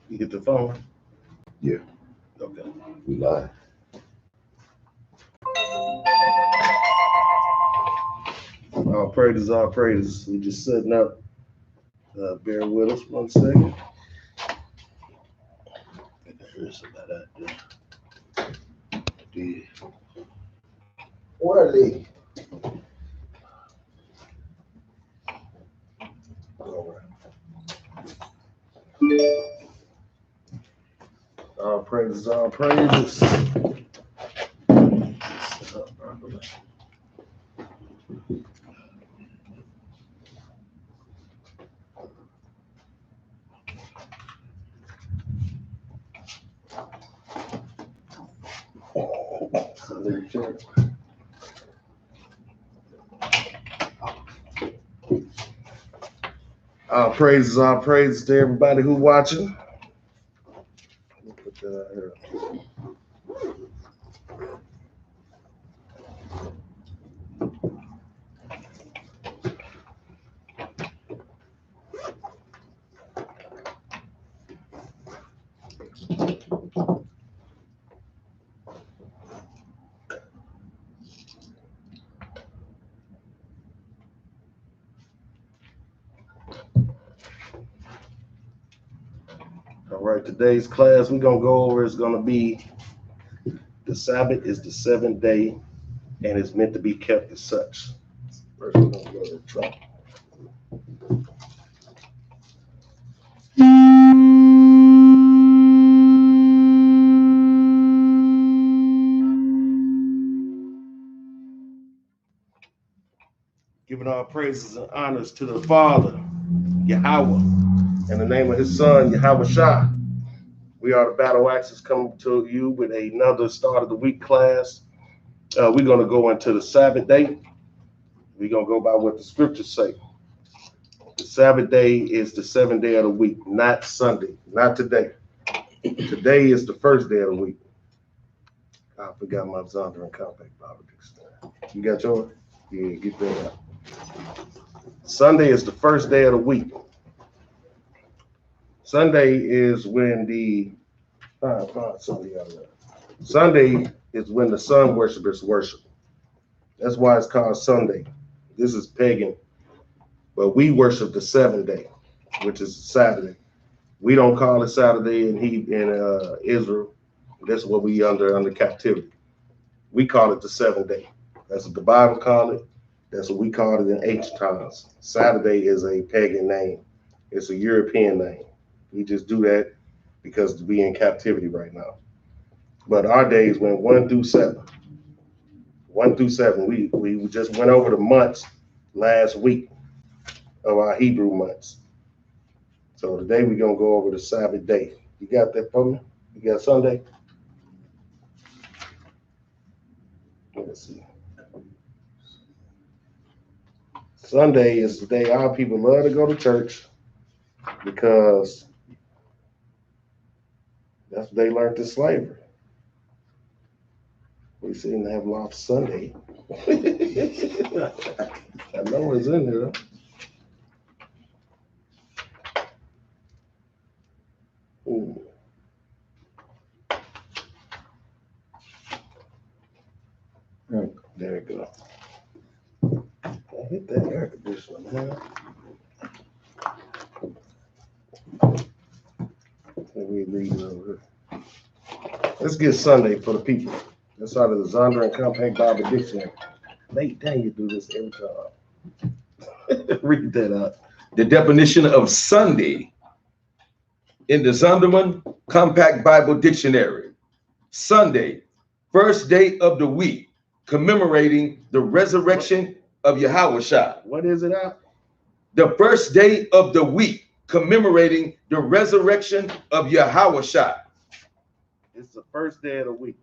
You get the phone? Yeah. Okay. We live. All praises. We just setting up. Bear with us 1 second. Here's about that there. What are they? All praises. All praises to everybody who watching. Let me put that out here. All right, today's class we're gonna go over is gonna be the Sabbath is the 7th day and it's meant to be kept as such. First, we're gonna go to the truck. Giving all praises and honors to the Father, Yahweh, in the name of his Son, Yahweh Shah. We are the Battle Axes coming to you with another start of the week class. We're going to go into the Sabbath day. We're going to go by what the scriptures say. The Sabbath day is the 7th day of the week, not Sunday, not today. Today is the first day of the week. I forgot my Zonda and Compact Bible Dictionary. You got yours? Yeah, get that out. Sunday is the first day of the week. Sunday is when Sunday is when the sun worshipers worship. That's why it's called Sunday. This is pagan, but we worship the 7th day, which is Saturday. We don't call it Saturday in Israel. That's what we under captivity. We call it the 7th day. That's what the Bible called it. That's what we called it in ancient times. Saturday is a pagan name. It's a European name. We just do that because we in captivity right now. But our days went 1 through 7. 1 through 7. We just went over the months last week of our Hebrew months. So today we're gonna go over the Sabbath day. You got that for me? You got Sunday? Let's see. Sunday is the day our people love to go to church because that's what they learned in slavery. We seem to have lost Sunday. I know it's in here. Ooh. There we go. I hit that air conditioner, man. Let me read it over here. Let's get Sunday for the people. That's out of the Zonda and Compact Bible Dictionary. Nate, dang, you do this every time. Read that out. The definition of Sunday in the Zonderman Compact Bible Dictionary. Sunday, first day of the week, commemorating the resurrection of Yahushua. What is it out? The first day of the week, commemorating the resurrection of Yahushua. It's the first day of the week.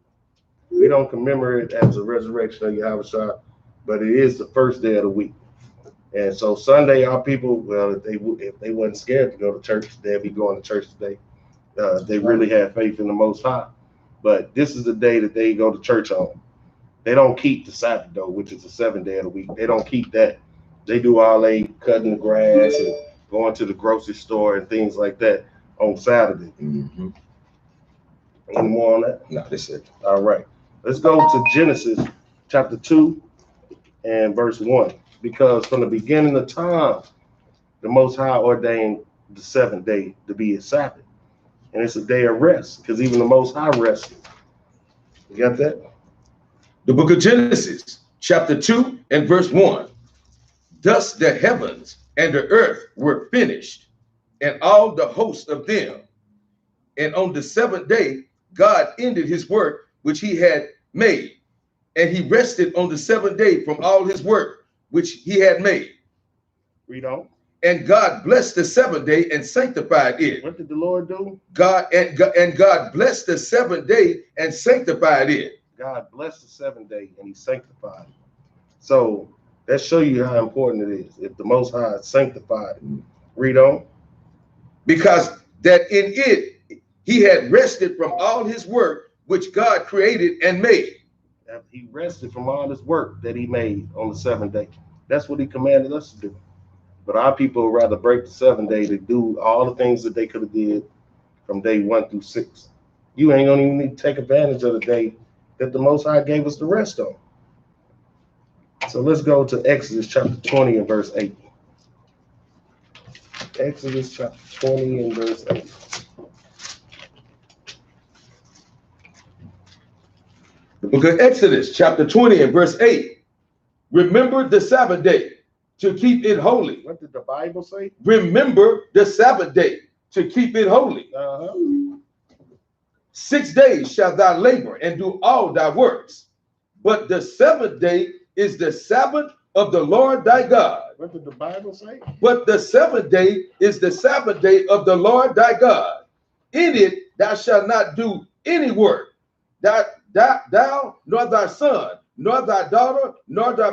We don't commemorate it as a resurrection of Yahushua, but it is the first day of the week. And so Sunday, our people, well, if they wasn't scared to go to church, they'd be going to church today. They really have faith in the Most High. But this is the day that they go to church on. They don't keep the Sabbath, though, which is the 7th day of the week. They don't keep that. They do all they cutting the grass and going to the grocery store and things like that on Saturday. Mm-hmm. Any more on that? No, that's it. All right. Let's go to Genesis chapter 2 and verse 1. Because from the beginning of time, the Most High ordained the seventh day to be his Sabbath. And it's a day of rest, because even the Most High rested. You got that? The book of Genesis, chapter 2 and verse 1. Thus the heavens and the earth were finished, and all the host of them. And on the seventh day, God ended his work which he had made, and he rested on the seventh day from all his work which he had made. Read on. And God blessed the seventh day and sanctified it. What did the Lord do? God blessed the seventh day and sanctified it. God blessed the seventh day and he sanctified it. So that shows you how important it is. If the Most High is sanctified it. Read on. Because that in it he had rested from all his work which God created and made. He rested from all his work that he made on the seventh day. That's what he commanded us to do. But our people would rather break the seventh day to do all the things that they could have did from day 1 through 6. You ain't gonna even need to take advantage of the day that the Most High gave us the rest on. So let's go to Exodus chapter 20 and verse 8. Exodus chapter 20 and verse 8. The book of Exodus, chapter 20 and verse 8. Remember the Sabbath day to keep it holy. What did the Bible say? Remember the Sabbath day to keep it holy. 6 days shalt thou labor and do all thy works. But the seventh day is the Sabbath of the Lord thy God. What did the Bible say? But the seventh day is the Sabbath day of the Lord thy God. In it thou shalt not do any work. Thou nor thy son, nor thy daughter, nor thy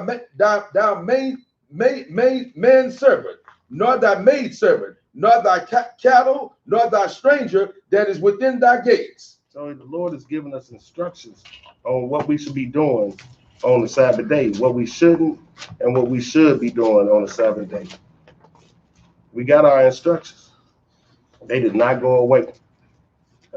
manservant, nor thy maidservant, nor thy cattle, nor thy stranger that is within thy gates. So the Lord has given us instructions on what we should be doing on the Sabbath day, what we shouldn't and what we should be doing on the Sabbath day. We got our instructions. They did not go away.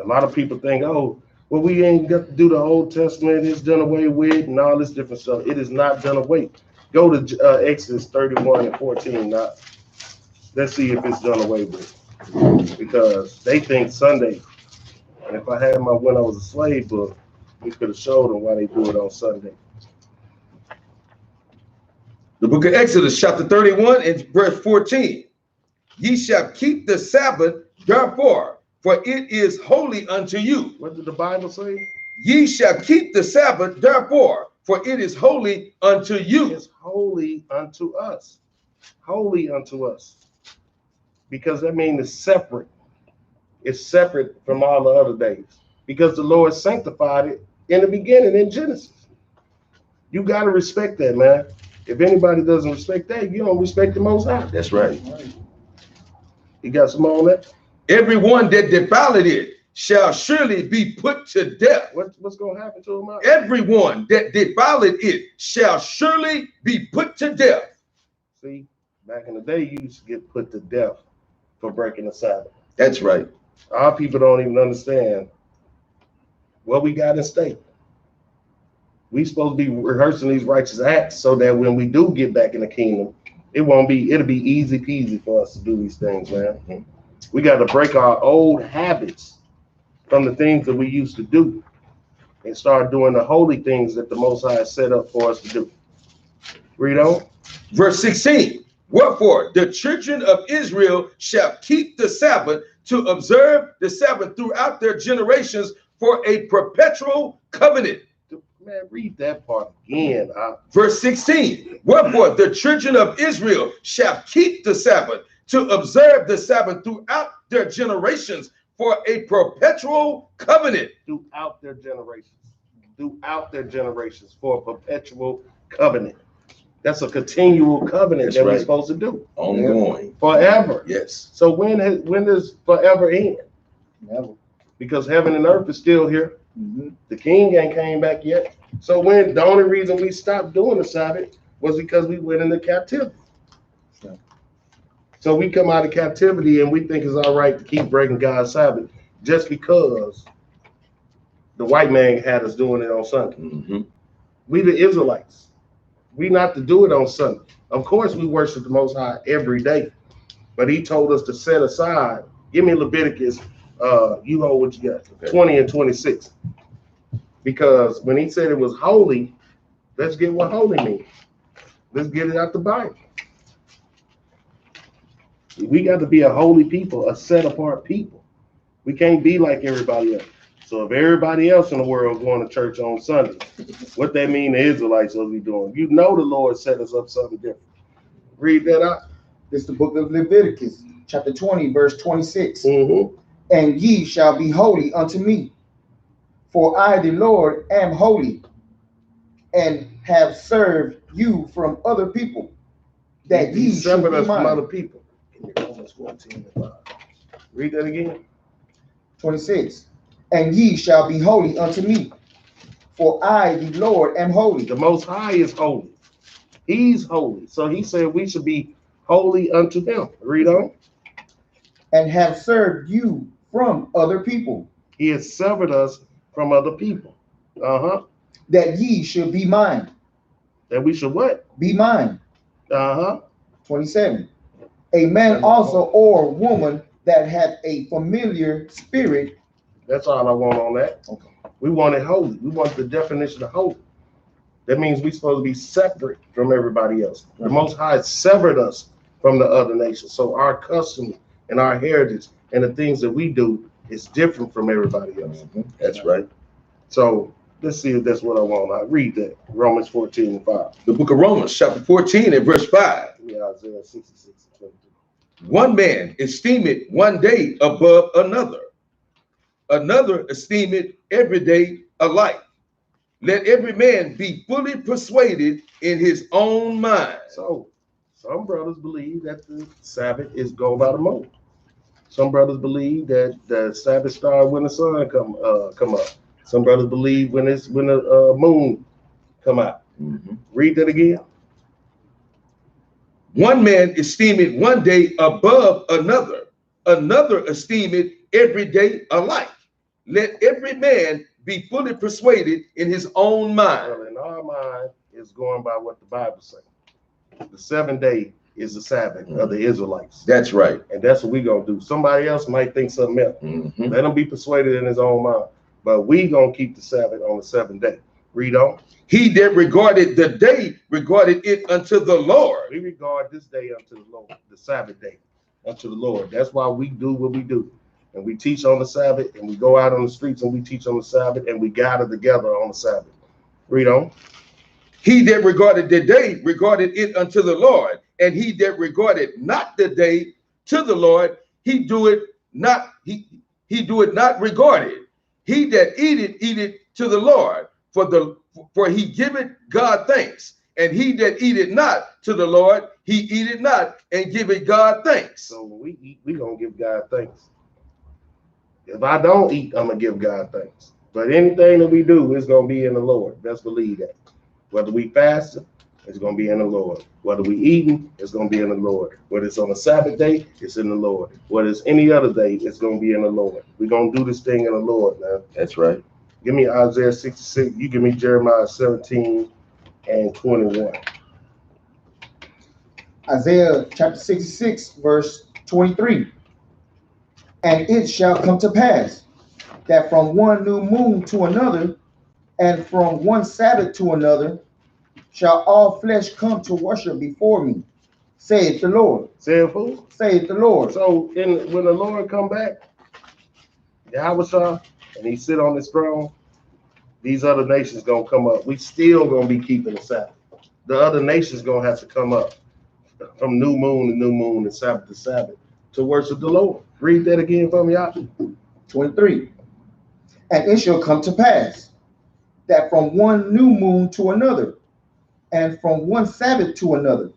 A lot of people think, oh, well, we ain't got to do the Old Testament, it's done away with, and all this different stuff. It is not done away. Go to Exodus 31 and 14. Now, let's see if it's done away with. Because they think Sunday, and if I had my When I Was a Slave book, we could have showed them why they do it on Sunday. The book of Exodus, chapter 31 and verse 14. Ye shall keep the Sabbath, therefore, for it is holy unto you. What did the Bible say? Ye shall keep the Sabbath, therefore, for it is holy unto you. It's holy unto us. Holy unto us. Because that means it's separate. It's separate from all the other days. Because the Lord sanctified it in the beginning in Genesis. You got to respect that, man. If anybody doesn't respect that, you don't respect the Most High. That's right. You got some more on that? Everyone that defileth it shall surely be put to death. What's going to happen to him? Everyone that defileth it shall surely be put to death. See, back in the day, you used to get put to death for breaking the Sabbath. That's right. Our people don't even understand what we got in state. We supposed to be rehearsing these righteous acts so that when we do get back in the kingdom, it'll be easy peasy for us to do these things, man. We got to break our old habits from the things that we used to do and start doing the holy things that the Most High set up for us to do. Read on. Verse 16. Wherefore the children of Israel shall keep the Sabbath to observe the Sabbath throughout their generations for a perpetual covenant. Man, read that part again. Verse 16. Wherefore the children of Israel shall keep the Sabbath to observe the Sabbath throughout their generations for a perpetual covenant. Throughout their generations. Throughout their generations for a perpetual covenant. That's a continual covenant that we're supposed to do. Ongoing. Forever. Yes. So when does forever end? Never. Because heaven and earth is still here. The king ain't came back yet. So the only reason we stopped doing the Sabbath was because we went into captivity. So we come out of captivity and we think it's all right to keep breaking God's Sabbath just because the white man had us doing it on Sunday. Mm-hmm. We the Israelites. We not to do it on Sunday. Of course, we worship the Most High every day, but He told us to set aside. Give me Leviticus. You know what you got? Okay. 20 and 26. Because when He said it was holy, let's get what holy means. Let's get it out the Bible. We got to be a holy people, a set apart people. We can't be like everybody else. So if everybody else in the world going to church on Sunday, what that mean the Israelites will be doing? You know the Lord set us up something different. Read that out. This is the book of Leviticus, chapter 20, verse 26. Mm-hmm. And ye shall be holy unto me, for I, the Lord, am holy, and have served you from other people, that ye should separate be us from mine. other people. Romans 14 and 5. Read that again. 26. And ye shall be holy unto me, for I, the Lord, am holy. The Most High is holy. He's holy. So He said we should be holy unto Him. Read on. And have served you from other people. He has severed us from other people. That ye should be mine. That we should what? Be mine. 27. A man also or woman that hath a familiar spirit. That's all I want on that. Okay. We want it holy. We want the definition of holy. That means we're supposed to be separate from everybody else. The Most High severed us from the other nations. So our customs and our heritage and the things that we do is different from everybody else. Mm-hmm. That's right. So let's see if that's what I want. I read that. Romans 14 and 5. The book of Romans, chapter 14 and verse 5. Yeah, Isaiah 66 and 22. One man esteemeth one day above another. Another esteemeth every day alike. Let every man be fully persuaded in his own mind. So some brothers believe that the Sabbath is go by the moon. Some brothers believe that the Sabbath starts when the sun come up. Some brothers believe when the moon come out. Mm-hmm. Read that again. One man esteemeth one day above another. Another esteemeth every day alike. Let every man be fully persuaded in his own mind. Well, in our mind is going by what the Bible says. The 7th day is the Sabbath of the Israelites. That's right. And that's what we're going to do. Somebody else might think something else. Mm-hmm. Let him be persuaded in his own mind. But we going to keep the Sabbath on the 7th day. Read on. He that regarded the day regarded it unto the Lord. We regard this day unto the Lord, the Sabbath day unto the Lord. That's why we do what we do. And we teach on the Sabbath, and we go out on the streets and we teach on the Sabbath, and we gather together on the Sabbath. Read on. He that regarded the day regarded it unto the Lord, and he that regarded not the day to the Lord, he do it not regarded. He that eateth to the Lord, for he giveth God thanks. And he that eateth not to the Lord, he eateth not and giveth God thanks. So when we eat, we gonna give God thanks. If I don't eat, I'm gonna give God thanks. But anything that we do is gonna be in the Lord. Best believe that. Whether we fasting, it's gonna be in the Lord. Whether we eating, it's gonna be in the Lord. Whether it's on a Sabbath day, it's in the Lord. Whether it's any other day, it's gonna be in the Lord. We're gonna do this thing in the Lord, man. That's right. Give me Isaiah 66. You give me Jeremiah 17 and 21. Isaiah chapter 66, verse 23. And it shall come to pass that from one new moon to another, and from one Sabbath to another, shall all flesh come to worship before me, saith the Lord. Saith who? Saith the Lord. So when the Lord come back, Yahweh, and he sit on his throne, these other nations gonna come up. We still gonna be keeping the Sabbath. The other nations gonna have to come up from new moon to new moon and Sabbath to Sabbath to worship the Lord. Read that again for me, Yahweh. 23. And it shall come to pass that from one new moon to another, and from one Sabbath to another,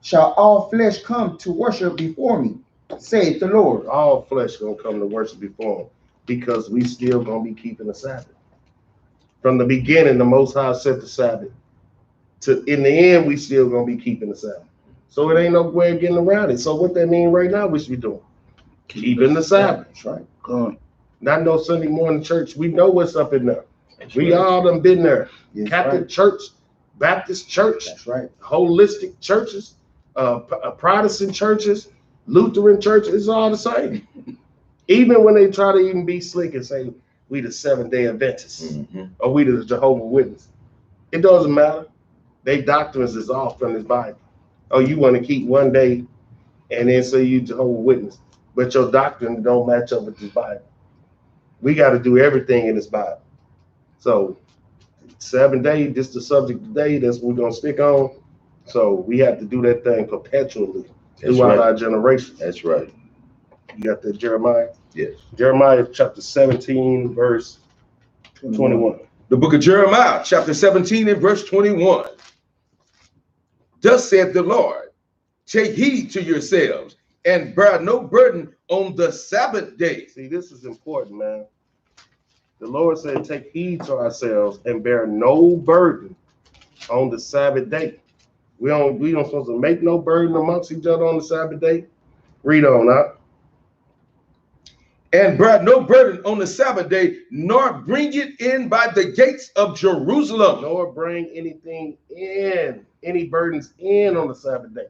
shall all flesh come to worship before me, saith the Lord. All flesh gonna come to worship before him because we still gonna be keeping the Sabbath. From the beginning, the Most High set the Sabbath. In the end, we still gonna be keeping the Sabbath. So it ain't no way of getting around it. So what that mean right now we should be doing? Keeping the Sabbath. That's right. Come Not no Sunday morning church. We know what's up in there. That's We right. all done been there. That's Catholic right. Church, Baptist Church, That's right. holistic churches, Protestant churches, Lutheran churches, it's all the same. Even when they try to even be slick and say, we the Seventh-day Adventists, or we the Jehovah's Witness. It doesn't matter. Their doctrines is off from this Bible. Oh, you want to keep one day and then say you Jehovah's Witness, but your doctrine don't match up with this Bible. We got to do everything in this Bible. So 7 days, this is the subject today. That's what we're going to stick on. So we have to do that thing perpetually throughout our generation. That's right. You got that Jeremiah? Yes. Jeremiah chapter 17, verse 21. The book of Jeremiah, chapter 17 and verse 21. Thus saith the Lord, take heed to yourselves and bear no burden on the Sabbath day. See, this is important, man. The Lord said, take heed to ourselves and bear no burden on the Sabbath day. We don't supposed to make no burden amongst each other on the Sabbath day. Read on up. And bear no burden on the Sabbath day, nor bring it in by the gates of Jerusalem. Nor bring anything in, any burdens in on the Sabbath day.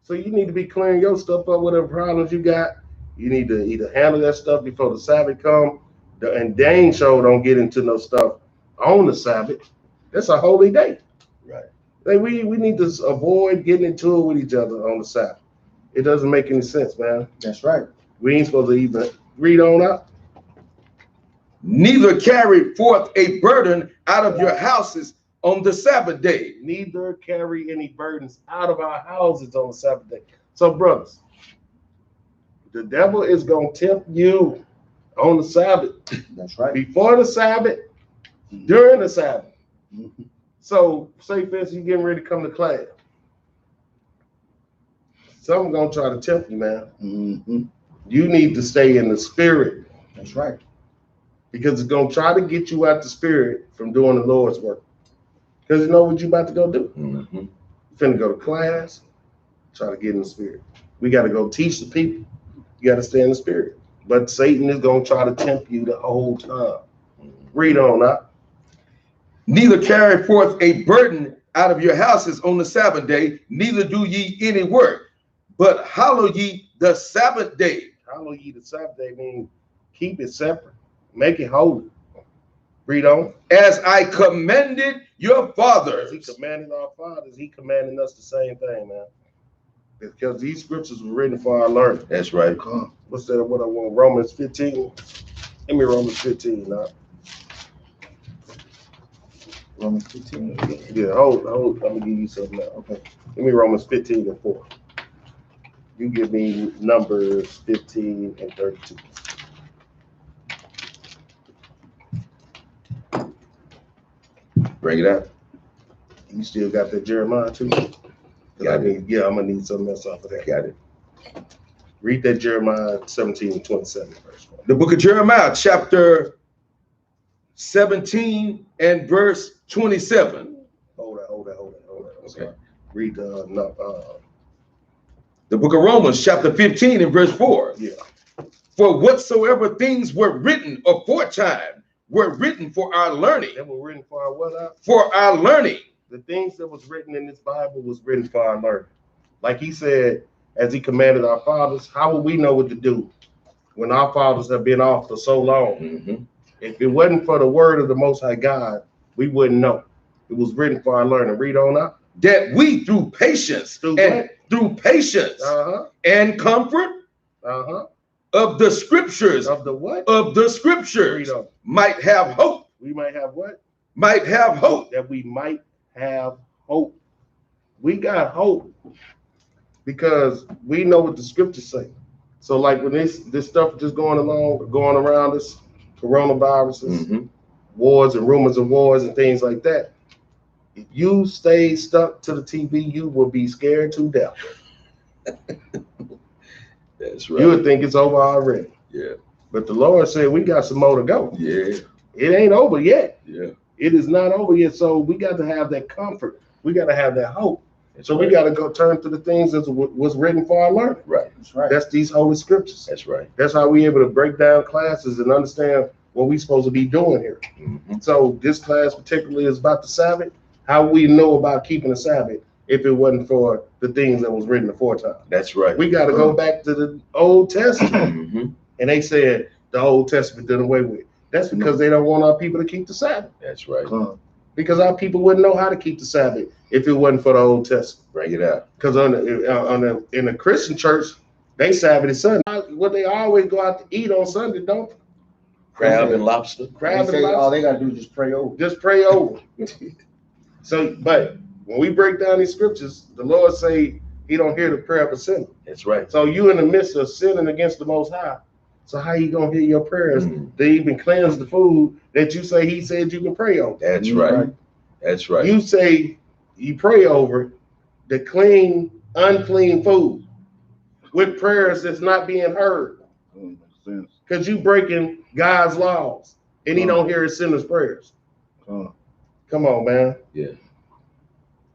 So you need to be clearing your stuff up, whatever problems you got. You need to either handle that stuff before the Sabbath come, and dang sure don't get into no stuff on the Sabbath. That's a holy day. Right. Like we need to avoid getting into it with each other on the Sabbath. It doesn't make any sense, man. That's right. We ain't supposed to even read on up. Neither carry forth a burden out of your houses on the Sabbath day. Neither carry any burdens out of our houses on the Sabbath day. So, brothers, the devil is going to tempt you on the Sabbath. That's right. Before the Sabbath, during the Sabbath. Mm-hmm. So, say for instance, you're getting ready to come to class. Someone's going to try to tempt you, man. Mm-hmm. You need to stay in the spirit. That's right. Because it's going to try to get you out the spirit from doing the Lord's work. Because you know what you're about to go do. You're finna go to class, try to get in the spirit. We got to go teach the people. You got to stay in the spirit. But Satan is going to try to tempt you the whole time. Read on up. Neither carry forth a burden out of your houses on the Sabbath day, neither do ye any work, but hallow ye the Sabbath day. Hallow ye the Sabbath day means keep it separate. Make it holy. Read on. As I commanded your fathers. As he commanded our fathers, he commanded us the same thing, man. Because these scriptures were written for our learning. That's right. What's that? What I want? Romans 15. Give me Romans 15 now. Romans 15. Yeah, hold. I'm gonna give you something now. Okay. Give me Romans 15 and 4. You give me Numbers 15 and 32. Bring it out. You still got that Jeremiah too? Got it. I'm gonna need something else off of that. Got it. Read that Jeremiah 17 and 27 verse 1. The book of Jeremiah, chapter 17 and verse 27. Hold on. Okay. Read The book of Romans, chapter 15 and verse 4. Yeah. For whatsoever things were written aforetime were written for our learning. That were written for our what? For our learning. The things that was written in this Bible was written for our learning. Like he said, as he commanded our fathers, how will we know what to do when our fathers have been off for so long? If it wasn't for the word of the Most High God, we wouldn't know. It was written for our learning. Read on up. That we through patience and comfort of the scriptures of the what? Of the scriptures might have hope. We might have what? Might have hope. That we might have hope. We got hope because we know what the scriptures say. So like when this stuff just going around us, coronaviruses, wars and rumors of wars and things like that, if you stay stuck to the TV, you will be scared to death. That's right. You would think it's over already. Yeah. But the Lord said we got some more to go. Yeah. It ain't over yet. Yeah. It is not over yet. So we got to have that comfort. We got to have that hope. So we got to go turn to the things that was written for our learning. Right. That's right. That's these holy scriptures. That's right. That's how we able to break down classes and understand what we supposed to be doing here. Mhm. So this class particularly is about the Sabbath. How we know about keeping the Sabbath if it wasn't for the things that was written aforetime. That's right. We got to go back to the Old Testament. Mhm. And they said the Old Testament did away with. That's because they don't want our people to keep the Sabbath. That's right. Because our people wouldn't know how to keep the Sabbath if it wasn't for the Old Testament. Bring it out. Because in the Christian church, they Sabbath is Sunday. What they always go out to eat on Sunday, don't they? Crab and lobster. Crab They and say all lobster. they gotta do is just pray over. Just pray over. So, but when we break down these scriptures, the Lord say He don't hear the prayer of a sinner. That's right. So you in the midst of sinning against the Most High. So how you gonna hear your prayers to even cleanse the food that you say He said you can pray over? That's right. That's right. You say you pray over the clean, unclean food with prayers that's not being heard because you breaking God's laws and He don't hear His sinners' prayers. Come on, man. Yeah.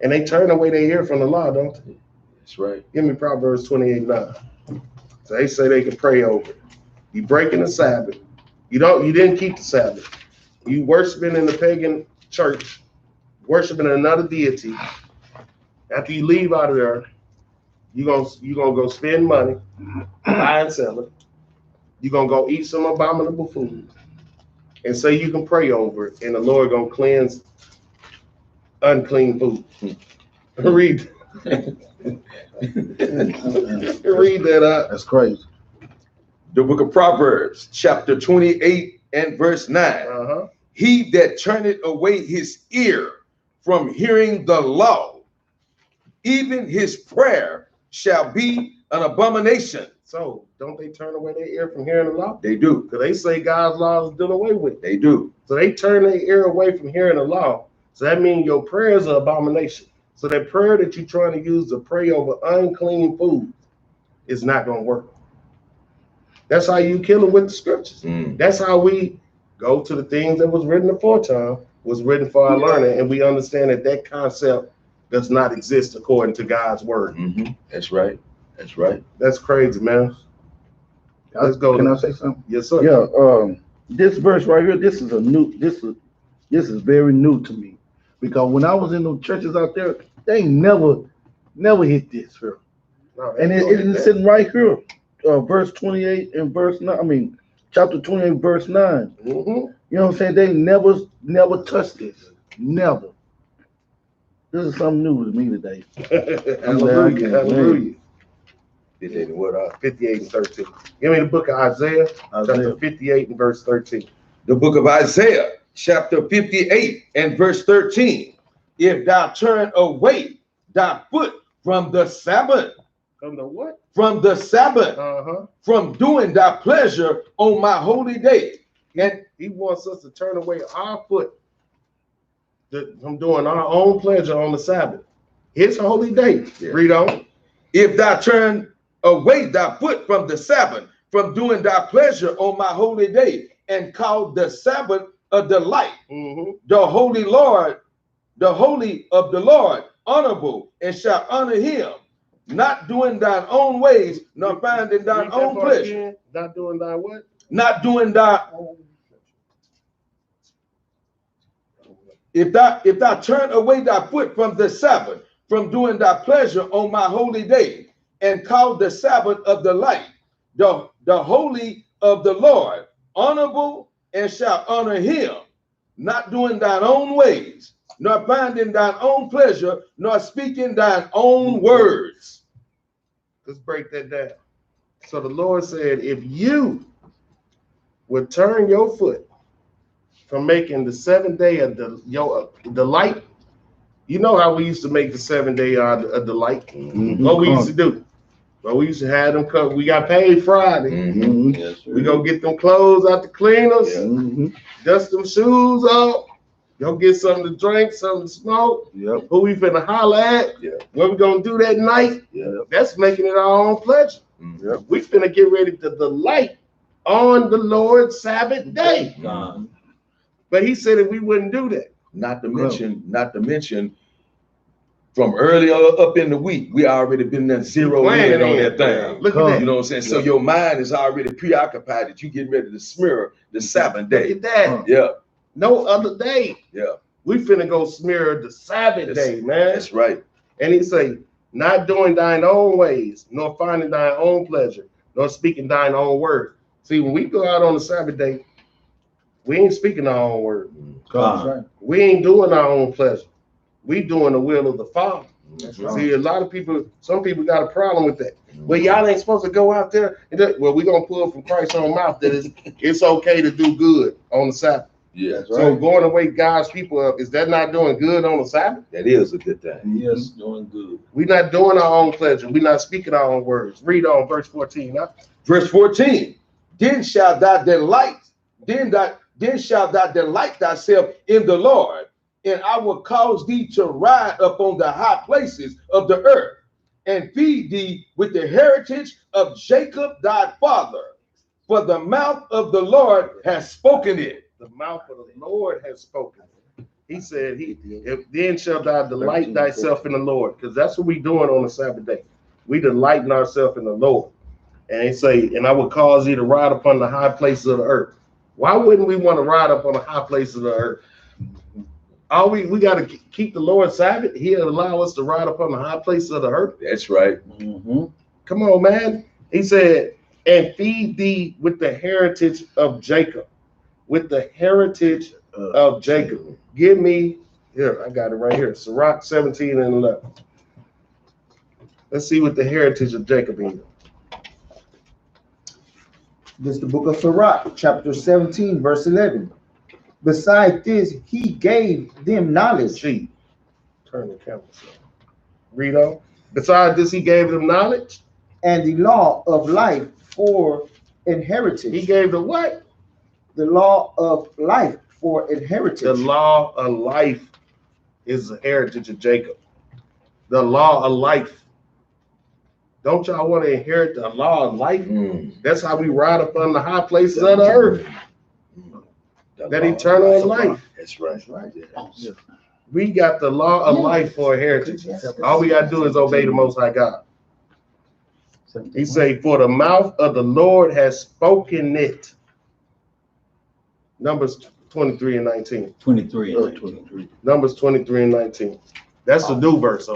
And they turn away their ear from the law, don't they? That's right. Give me Proverbs 28:9. So they say they can pray over it. You breaking the Sabbath. You didn't keep the Sabbath. You worshiping in the pagan church, worshiping another deity. After you leave out of there, you're gonna go spend money, buy and sell it. You're gonna go eat some abominable food and say you can pray over it, and the Lord gonna cleanse unclean food. Read. Read that out. That's crazy. The book of Proverbs, chapter 28 and verse 9. He that turneth away his ear from hearing the law, even his prayer shall be an abomination. So don't they turn away their ear from hearing the law? They do. Because they say God's law is done away with. They do. So they turn their ear away from hearing the law. So that means your prayers are abomination. So that prayer that you're trying to use to pray over unclean food is not going to work. That's how you kill it with the scriptures. That's how we go to the things that was written aforetime, was written for our learning, and we understand that that concept does not exist according to God's word. That's right. That's right. That's crazy, man. Let's go. Can I say something? Yes, sir. Yeah. This verse right here, this is very new to me, because when I was in the churches out there, they never hit this here. No, And it's sitting right here, verse 28 and verse 9. I mean, chapter 28, verse 9. You know what I'm saying? They never touched this. Never. This is something new to me today. Hallelujah. Hallelujah. 58 and 13. Give me the book of Isaiah, chapter 58 and verse 13. The book of Isaiah, chapter 58 and verse 13. If thou turn away thy foot from the Sabbath. From the what? From the Sabbath. From doing thy pleasure on my holy day. And he wants us to turn away our foot from doing our own pleasure on the Sabbath. His holy day. Yeah. Read on. If thou turn away thy foot from the Sabbath, from doing thy pleasure on my holy day, and call the Sabbath a delight, the holy of the Lord honorable, and shall honor him, not doing thine own ways, nor finding thine own pleasure. Again. Not doing thy what? Not doing thy own. If thou turn away thy foot from the Sabbath, from doing thy pleasure on my holy day, and call the Sabbath of delight, the holy of the Lord honorable, and shall honor him, not doing thine own ways, nor finding thine own pleasure, nor speaking thine own words. Let's break that down. So the Lord said, if you would turn your foot from making the 7th day your delight, you know how we used to make the 7th day a delight. What we used to do? Well, we used to have them cut. We got paid Friday. Yes, we go get them clothes out the cleaners, dust them shoes off, go get something to drink, something to smoke. Who we finna holler at? What we gonna do that night? That's making it our own pleasure. We finna get ready to delight on the Lord's Sabbath day. But he said that we wouldn't do that. Not to mention, from earlier up in the week, we already been there zeroed in on that thing. Look at that. You know what I'm saying? So your mind is already preoccupied that you getting ready to smear the Sabbath day. Look at that. Yeah. No other day. Yeah. We finna go smear the Sabbath day, man. That's right. And he say, not doing thine own ways, nor finding thine own pleasure, nor speaking thine own word. See, when we go out on the Sabbath day, we ain't speaking our own word. That's right. We ain't doing our own pleasure. We doing the will of the Father. That's right. See, a lot of people, some people got a problem with that. Well, y'all ain't supposed to go out there. And well, we're going to pull from Christ's own mouth that it's okay to do good on the Sabbath. Yeah. That's So right. going to wake God's people up, is that not doing good on the Sabbath? That is a good thing. Yes, doing good. We're not doing our own pleasure. We're not speaking our own words. Read on verse 14. Huh? Verse 14. Then shalt thou delight, then shalt thou delight thyself in the Lord, and I will cause thee to ride upon the high places of the earth, and feed thee with the heritage of Jacob thy father. For the mouth of the Lord has spoken it. The mouth of the Lord has spoken. He said, then shalt thou delight thyself in the Lord, because that's what we doing on the Sabbath day. We delighting ourselves in the Lord. And they say, and I will cause thee to ride upon the high places of the earth. Why wouldn't we want to ride up on the high places of the earth? We got to keep the Lord's Sabbath. He'll allow us to ride upon the high places of the earth. That's right. Come on, man. He said, and feed thee with the heritage of Jacob. With the heritage of Jacob. Give me, here, I got it right here. Sirach 17 and 11. Let's see what the heritage of Jacob is. This is the book of Sirach, chapter 17, verse 11. Besides this, he gave them knowledge. Gee, turn the camera. Read on. Besides this, he gave them knowledge. And the law of life for inheritance. He gave the what? The law of life for inheritance. The law of life is the heritage of Jacob. The law of life. Don't y'all want to inherit the law of life? That's how we ride upon the high places of the earth. That eternal life. That's right. That's right. Yeah. We got the law of life for a heritage. All we got to do is obey the Most High God. He say, for the mouth of the Lord has spoken it. Numbers 23 and 19. 23 and 19. Numbers 23 and 19. That's the new verse.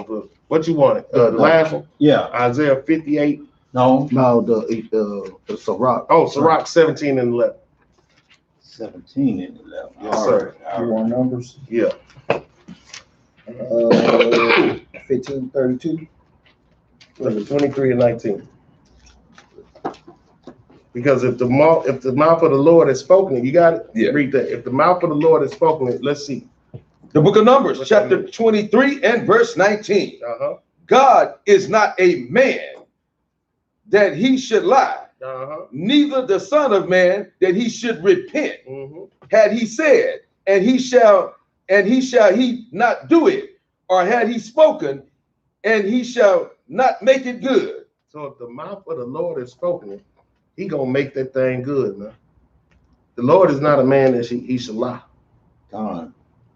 What you want? The last one? Yeah. Isaiah 58. No. No, the Sirach. Oh, Sirach 17 and 11. 17 and 11. Yes, sir. You want numbers? Yeah. 1532. Number 23 and 19. Because if the mouth of the Lord has spoken it, you got it? Yeah. Read that. If the mouth of the Lord has spoken it, let's see. The book of Numbers, What's that chapter mean? 23 and verse 19. Uh-huh. God is not a man that he should lie, Uh-huh. neither the son of man that he should repent. Mm-hmm. Had he said, and he shall he not do it, or had he spoken, and he shall not make it good. So if the mouth of the Lord has spoken it, he gonna make that thing good, man. The Lord is not a man that he should lie. God.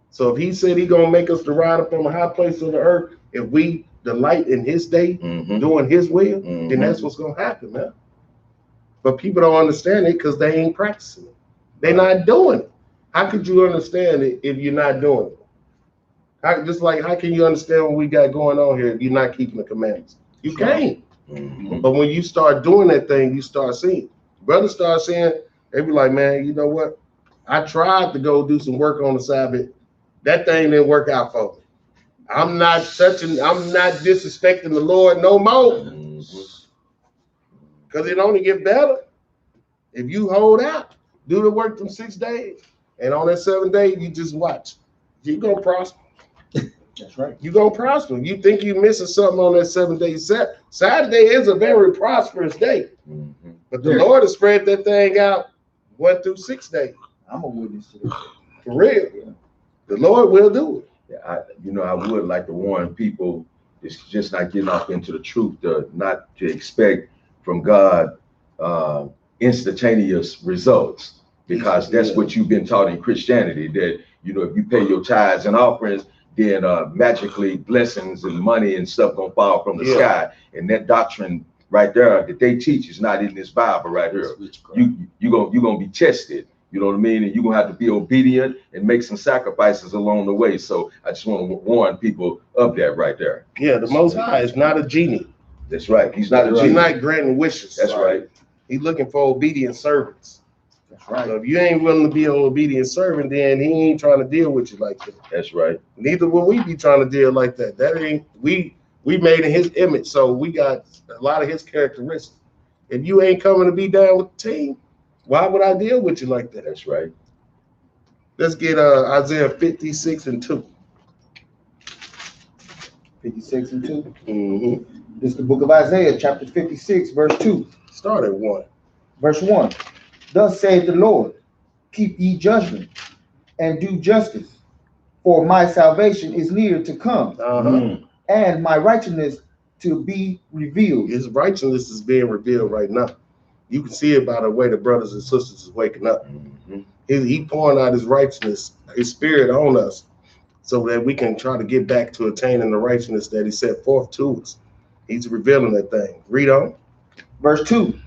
So if he said he gonna make us to ride up on the high place of the earth, if we delight in his day, doing his will, then that's what's gonna happen, man. But people don't understand it because they ain't practicing it. They're not doing it. How could you understand it if you're not doing it? How can you understand what we got going on here if you're not keeping the commandments? You can't. But when you start doing that thing, you start seeing. Brothers start saying, they be like, man, you know what? I tried to go do some work on the Sabbath. That thing didn't work out for me. I'm not disrespecting the Lord no more. Because it only get better. If you hold out, do the work from 6 days, and on that 7th day, you just watch. You're going to prosper. That's right. You're going to prosper. You think you're missing something on that 7th day. Saturday is a very prosperous day. But the Lord has spread that thing out 1 through 6 days. I'm a witness to this. For real. The Lord will do it. I would like to warn people, it's just not getting off into the truth, not to expect from God instantaneous results, because that's what you've been taught in Christianity, that, if you pay your tithes and offerings, then magically blessings and money and stuff gonna fall from the sky. And that doctrine right there that they teach is not in this Bible right here. You gonna be tested. You know what I mean? And you're gonna have to be obedient and make some sacrifices along the way. So I just want to warn people of that right there. Yeah, the Most High is not a genie. That's right. He's not a genie. He's not granting wishes. That's right. He's looking for obedient servants. That's right. So if you ain't willing to be an obedient servant, then he ain't trying to deal with you like that. That's right. Neither will we be trying to deal like that. That ain't we made in his image, so we got a lot of his characteristics. If you ain't coming to be down with the team, why would I deal with you like that? That's right. Let's get Isaiah 56:2. 56:2. Mm-hmm. This is the book of Isaiah, chapter 56, verse 2. Start at 1. Verse 1. Thus saith the Lord, keep ye judgment and do justice, for my salvation is near to come, and my righteousness to be revealed. His righteousness is being revealed right now. You can see it by the way the brothers and sisters is waking up. He pouring out his righteousness, his spirit on us, so that we can try to get back to attaining the righteousness that he set forth to us. He's revealing that thing. Read on. Verse 2.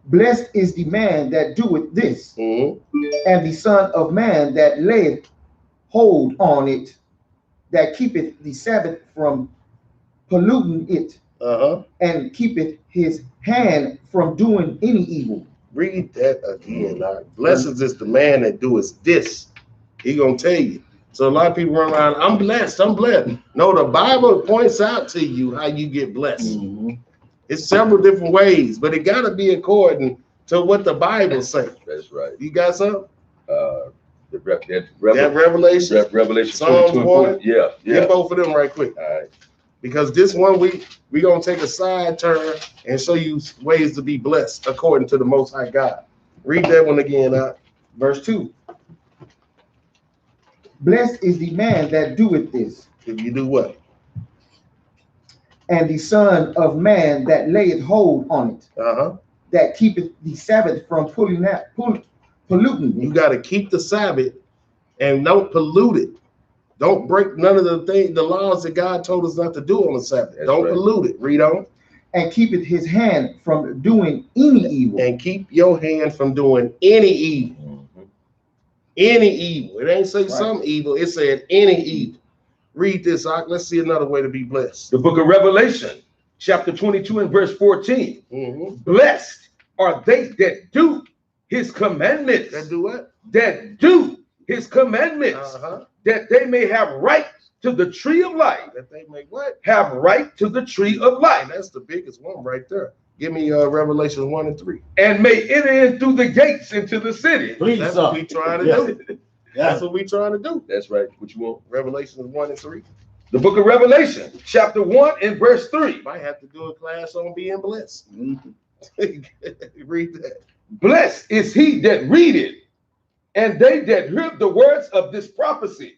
Blessed is the man that doeth this, and the son of man that layeth hold on it, that keepeth the Sabbath from polluting it, and keepeth his hand from doing any evil. Read that again. Blessed is the man that doeth this. He gonna tell you. So a lot of people run around, I'm blessed, I'm blessed. No, the Bible points out to you how you get blessed. It's several different ways, but it gotta be according to what the Bible says. That's right. You got some? That Revelation. Revelation Psalms 1. Yeah. Get both of them right quick. All right. Because this one we gonna take a side turn and show you ways to be blessed according to the Most High God. Read that one again. Verse 2. Blessed is the man that doeth this. If you do what? And the son of man that layeth hold on it, that keepeth the Sabbath from polluting it. You got to keep the Sabbath and don't pollute it. Don't break none of the laws that God told us not to do on the Sabbath. Don't pollute it. Read on. And keepeth his hand from doing any evil. And keep your hand from doing any evil. Any evil. It ain't say some evil. It said any evil. Read this, let's see another way to be blessed. The book of Revelation, chapter 22 and verse 14. Blessed are they that do his commandments. That do what? That do his commandments. That they may have right to the tree of life. That they may what? Have right to the tree of life. And that's the biggest one right there. Give me Revelation 1 and 3. And may enter in through the gates into the city. Please, that's what we trying to do. That's what we trying to do. That's right. What you want? Revelation 1 and 3. The book of Revelation, chapter 1 and verse 3. Might have to do a class on being blessed. Read that. Blessed is he that readeth, and they that hear the words of this prophecy,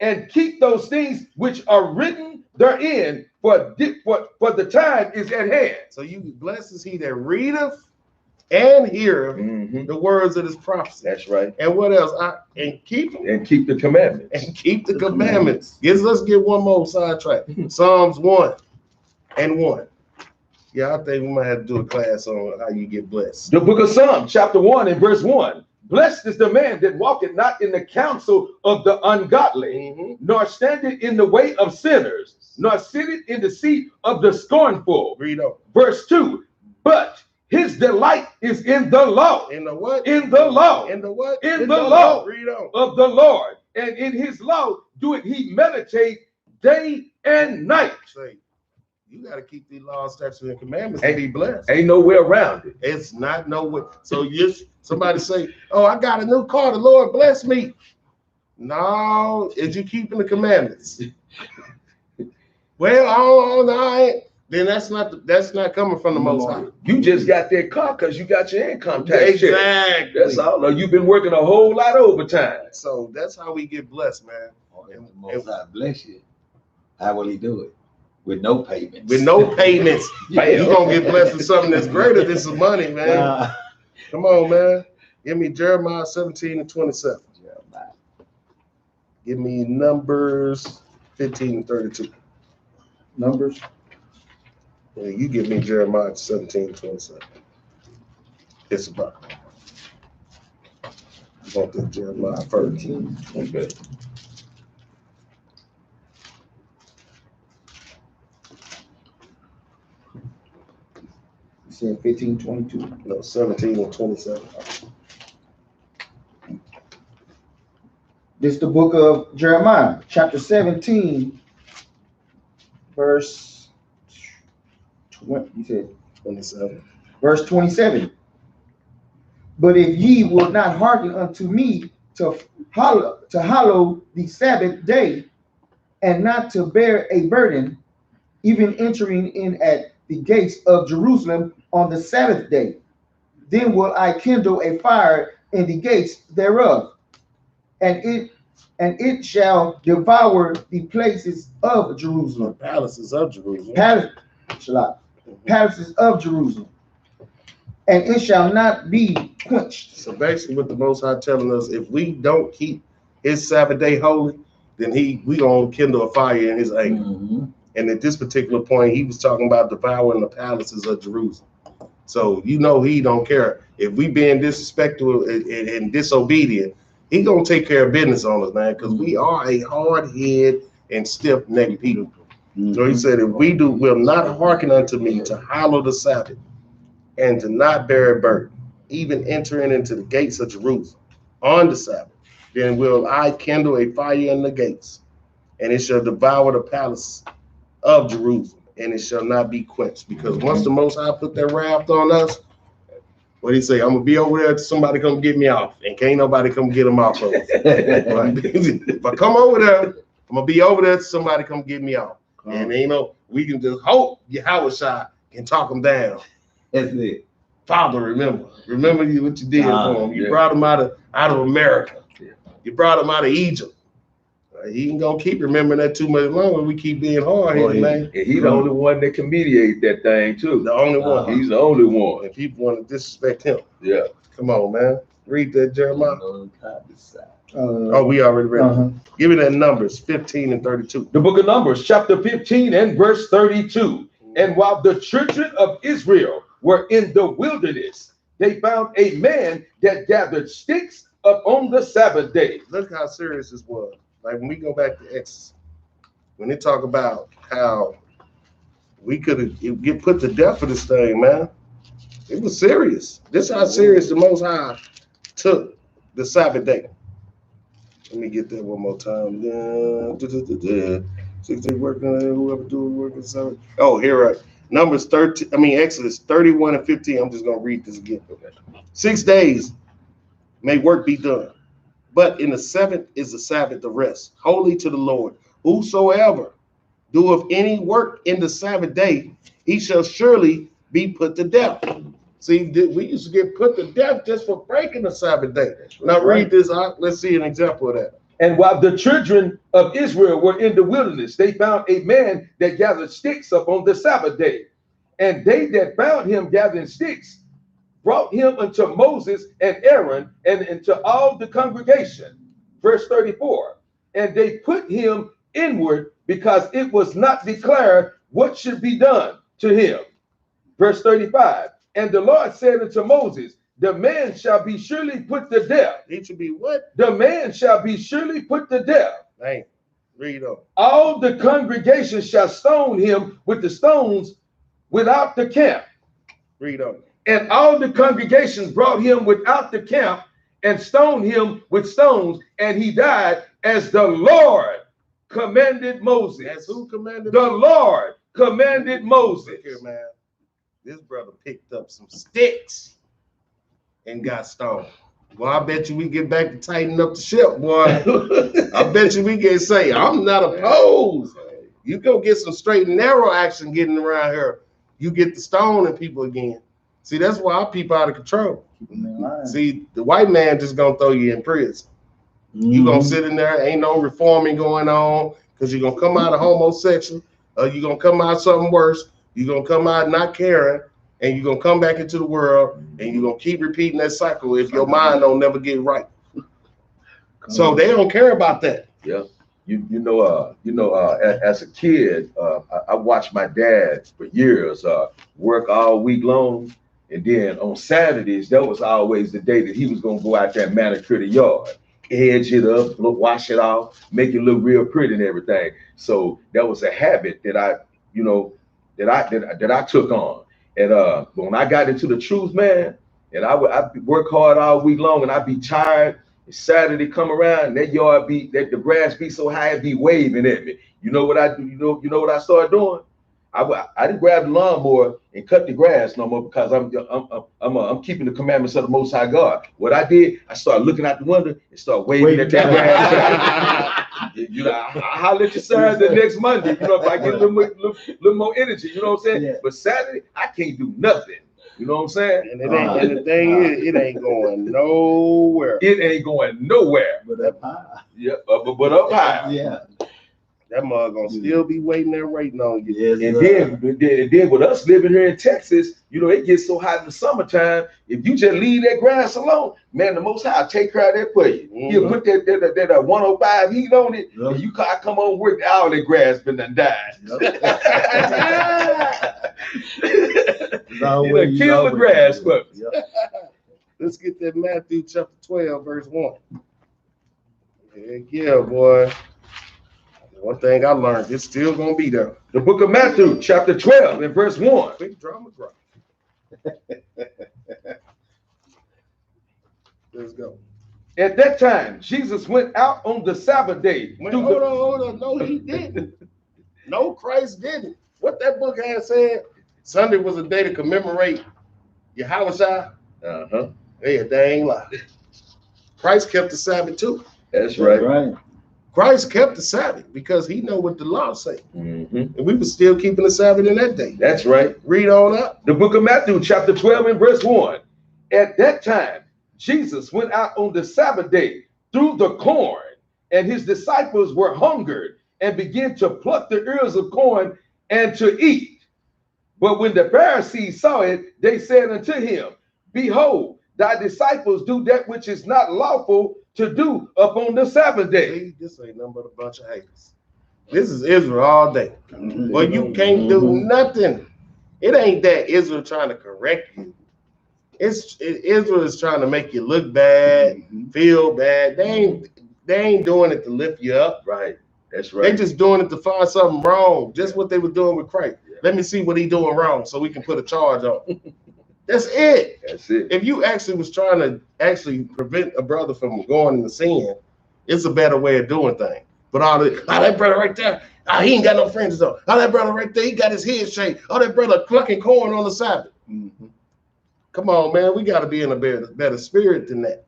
and keep those things which are written therein, for the time is at hand. So you blessed is he that readeth and heareth the words of this prophecy. That's right. And what else? And keep them. And keep the commandments. And keep the commandments. Yes, let's get one more sidetrack. Psalms 1 and 1. Yeah, I think we might have to do a class on how you get blessed. The book of Psalms, chapter 1 and verse 1. Blessed is the man that walketh not in the counsel of the ungodly, nor standeth in the way of sinners, nor sitteth in the seat of the scornful. Read on. Verse 2. But his delight is in the law. In the what? In the law. In the what? In the law. Read on. Of the Lord. And in his law doeth he meditate day and night. Say, you got to keep these laws, statutes, and commandments and be blessed. Ain't no way around it. It's not no way. So somebody say, oh, I got a new car. The Lord bless me. No, is you keeping the commandments? Well, I ain't. Then that's not coming from the Most High. You just got that car because you got your income tax. Exactly. That's all. No, you've been working a whole lot of overtime. So that's how we get blessed, man. And the Most High bless you. How will he do it? With no payments. With no payments. You're going to get blessed with something that's greater than some money, man. Come on, man. Give me Jeremiah 17 and 27. Give me Numbers 15 and 32. Numbers. Yeah, you give me Jeremiah 17 and 27. It's about. I want the Jeremiah first. 13, 20. Okay. You said 15:22. No, 17 and 27. This is the book of Jeremiah, chapter 17, verse 20. You said 27. verse 27. But if ye will not hearken unto me to hallow the Sabbath day, and not to bear a burden, even entering in at the gates of Jerusalem on the Sabbath day, then will I kindle a fire in the gates thereof, and it shall devour the places of Jerusalem. Palaces of Jerusalem. Palaces of Jerusalem, and it shall not be quenched. So basically what the Most High telling us, if we don't keep his Sabbath day holy, then we gonna kindle a fire in his anger. Mm-hmm. And at this particular point, he was talking about devouring the palaces of Jerusalem. So you know he don't care. If we being disrespectful and disobedient, he gonna take care of business on us, man, because we are a hard-headed and stiff-necked people. So he said, if we will not hearken unto me to hallow the Sabbath and to not bear a burden, even entering into the gates of Jerusalem on the Sabbath, then will I kindle a fire in the gates, and it shall devour the palace of Jerusalem, and it shall not be quenched. Because once the Most High put that wrath on us, what he say? I'm gonna be over there till somebody come get me off, and can't nobody come get him off of us. If I come over there, I'm gonna be over there till somebody come get me off. And you know, we can just hope Yahushua can talk them down. That's it. Father, remember what you did for him. You yeah. brought him out of America. Yeah. You brought him out of Egypt. He ain't gonna keep remembering that too much longer. We keep being hard headed, man. And he's the only one that can mediate that thing too. The only one. He's the only one. And people want to disrespect him. Yeah. Come on, man. Read that, Jeremiah. Oh, Oh, we already read it. uh-huh. Give me that Numbers 15 and 32. The book of Numbers, chapter 15 and verse 32. And while the children of Israel were in the wilderness, they found a man that gathered sticks up on the Sabbath day. Look how serious this was. Like when we go back to Exodus, when they talk about how we could get put to death for this thing, man. It was serious. This is how serious the Most High took the Sabbath day. Let me get that one more time. 6 days working, whoever do work in Sabbath. Oh, here, right. Numbers 13. Exodus 31 and 15. I'm just gonna read this again. 6 days may work be done, but in the seventh is the Sabbath of rest, holy to the Lord. Whosoever doeth any work in the Sabbath day, he shall surely be put to death. See, we used to get put to death just for breaking the Sabbath day. Now read this out. Let's see an example of that. And while the children of Israel were in the wilderness, they found a man that gathered sticks up on the Sabbath day. And they that found him gathering sticks brought him unto Moses and Aaron and unto all the congregation. Verse 34. And they put him inward because it was not declared what should be done to him. Verse 35. And the Lord said unto Moses, the man shall be surely put to death. He should be what? The man shall be surely put to death. Dang. Read on. All the congregation shall stone him with the stones without the camp. Read on. And all the congregation brought him without the camp and stoned him with stones, and he died as the Lord commanded Moses. That's who commanded The Lord commanded Moses. Look here, man. This brother picked up some sticks and got stoned. Well, I bet you we get back to tighten up the ship, boy. I bet you we can say, I'm not opposed. You go get some straight and narrow action getting around here. You get the stoning people again. See, that's why our people out of control. See, the white man just gonna throw you in prison. You gonna sit in there, ain't no reforming going on, because you're gonna come out a homosexual, or you're gonna come out something worse. You're gonna come out not caring, and you're gonna come back into the world, and you're gonna keep repeating that cycle if your mind don't never get right. So they don't care about that. Yeah. As a kid, I watched my dad for years work all week long. And then on Saturdays, that was always the day that he was going to go out there and manicure the yard, edge it up, wash it off, make it look real pretty and everything. So that was a habit that I took on. And when I got into the truth, man, and I'd work hard all week long and I'd be tired. Saturday come around, and the grass be so high, it be waving at me. You know what I do? You know what I started doing? I didn't grab the lawnmower and cut the grass no more because I'm keeping the commandments of the Most High God. What I did, I started looking out the window and started waving at that grass. I'll holler at your son the next Monday. If I get a little more energy, you know what I'm saying? Yeah. But Saturday, I can't do nothing. You know what I'm saying? And and the thing is, it ain't going nowhere. It ain't going nowhere. But up high. Yeah, but up high. Yeah. That mug gonna still be waiting on you. Yes, and then with us living here in Texas, it gets so hot in the summertime. If you just leave that grass alone, man, the Most High will take care of that for you. He'll put that 105 heat on it, and I come on work, all that grass been done died. Kill the grass for me. Let's get that Matthew chapter 12, verse 1. Yeah, boy. One thing I learned, it's still gonna be there. The book of Matthew, chapter 12, and verse 1. Big drama drop. Let's go. At that time, Jesus went out on the Sabbath day. Hold on. No, he didn't. No, Christ didn't. What that book had said, Sunday was a day to commemorate Yahushua. Hey, a dang lie. Christ kept the Sabbath too. That's right. Christ kept the Sabbath because he know what the law say. And we were still keeping the Sabbath in that day. That's right. Read on up. The book of Matthew, chapter 12, and verse 1. At that time, Jesus went out on the Sabbath day through the corn, and his disciples were hungered and began to pluck the ears of corn and to eat. But when the Pharisees saw it, they said unto him, Behold, thy disciples do that which is not lawful to do upon the Sabbath day. See, this ain't nothing but a bunch of haters. This is Israel all day. Well, you can't do nothing. It ain't that Israel trying to correct you. Israel is trying to make you look bad, feel bad. They ain't doing it to lift you up. Right. That's right. They just doing it to find something wrong. Just what they were doing with Christ. Let me see what he doing wrong so we can put a charge on him. That's it. That's it. If you actually was trying to prevent a brother from going into sin, it's a better way of doing things. But that brother right there, he ain't got no friends though. That brother right there, he got his head shaved. That brother plucking corn on the Sabbath. Come on, man, we got to be in a better spirit than that.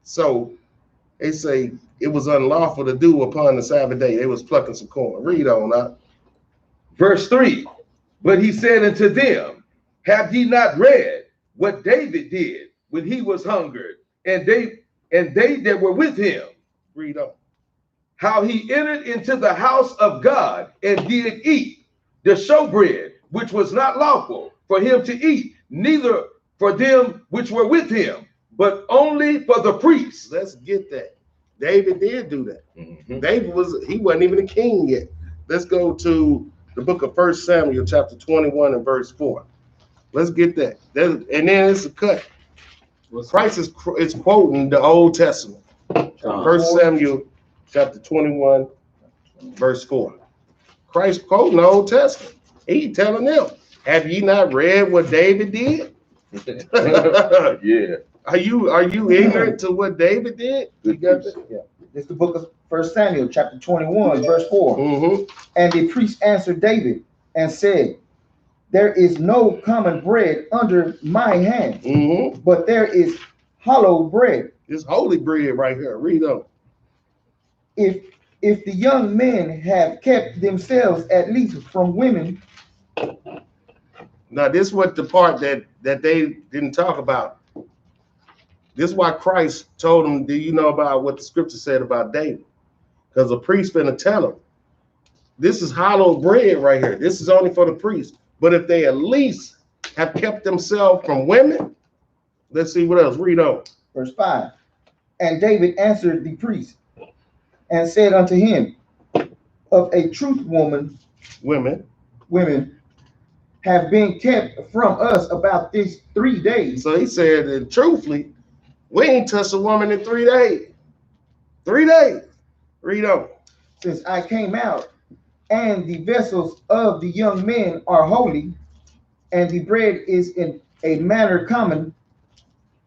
So they say it was unlawful to do upon the Sabbath day. They was plucking some corn. Read on up. Verse 3. But he said unto them, Have ye not read what David did when he was hungered, and they that were with him? Read on. How he entered into the house of God and did eat the showbread, which was not lawful for him to eat, neither for them which were with him, but only for the priests. Let's get that. David did do that. David wasn't even a king yet. Let's go to the book of 1 Samuel, chapter 21 and verse 4. Let's get that. And then it's a cut. Christ is quoting the Old Testament. 1 Samuel, chapter 21, verse 4. Christ quoting the Old Testament. He telling them, have ye not read what David did? Yeah. Are you ignorant to what David did? You got that? Yeah. It's the book of 1 Samuel, chapter 21, verse 4. And the priest answered David and said, There is no common bread under my hand, but there is hollow bread. It's holy bread right here. Read on. If the young men have kept themselves at least from women. Now, this is what the part that they didn't talk about. This is why Christ told them, do you know about what the scripture said about David? Because the priest finna tell him, this is hollow bread right here. This is only for the priest. But if they at least have kept themselves from women, let's see what else. Read on. Verse 5. And David answered the priest and said unto him, of a truth Women. women have been kept from us about these 3 days. So he said, and truthfully, we ain't touched a woman in 3 days. 3 days. Read on. Since I came out, and the vessels of the young men are holy, and the bread is in a manner common,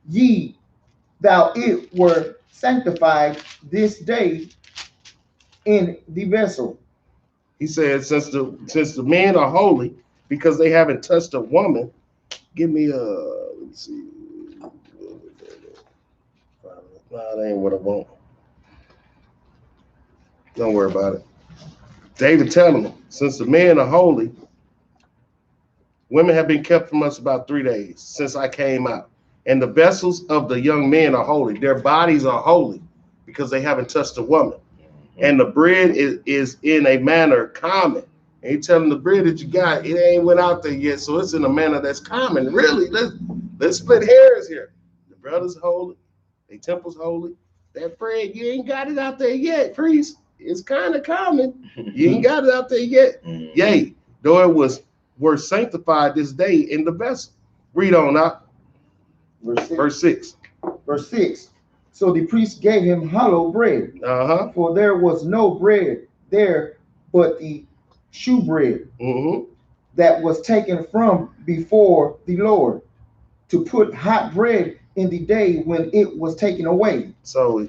ye, thou it were sanctified this day in the vessel. He said, since the men are holy, because they haven't touched a woman, give me let me see. No, that ain't what I want. Don't worry about it. David telling them, since the men are holy, women have been kept from us about 3 days since I came out. And the vessels of the young men are holy. Their bodies are holy because they haven't touched a woman. And the bread is in a manner common. And he telling the bread that you got, it ain't went out there yet. So it's in a manner that's common. Really, let's split hairs here. The brother's holy. The temple's holy. That bread, you ain't got it out there yet, priest. It's kind of common. You ain't got it out there yet. Yea, though it were sanctified this day in the vessel. Read on out. Verse 6. Verse 6. So the priest gave him hollow bread, for there was no bread there but the shewbread that was taken from before the Lord, to put hot bread in the day when it was taken away. So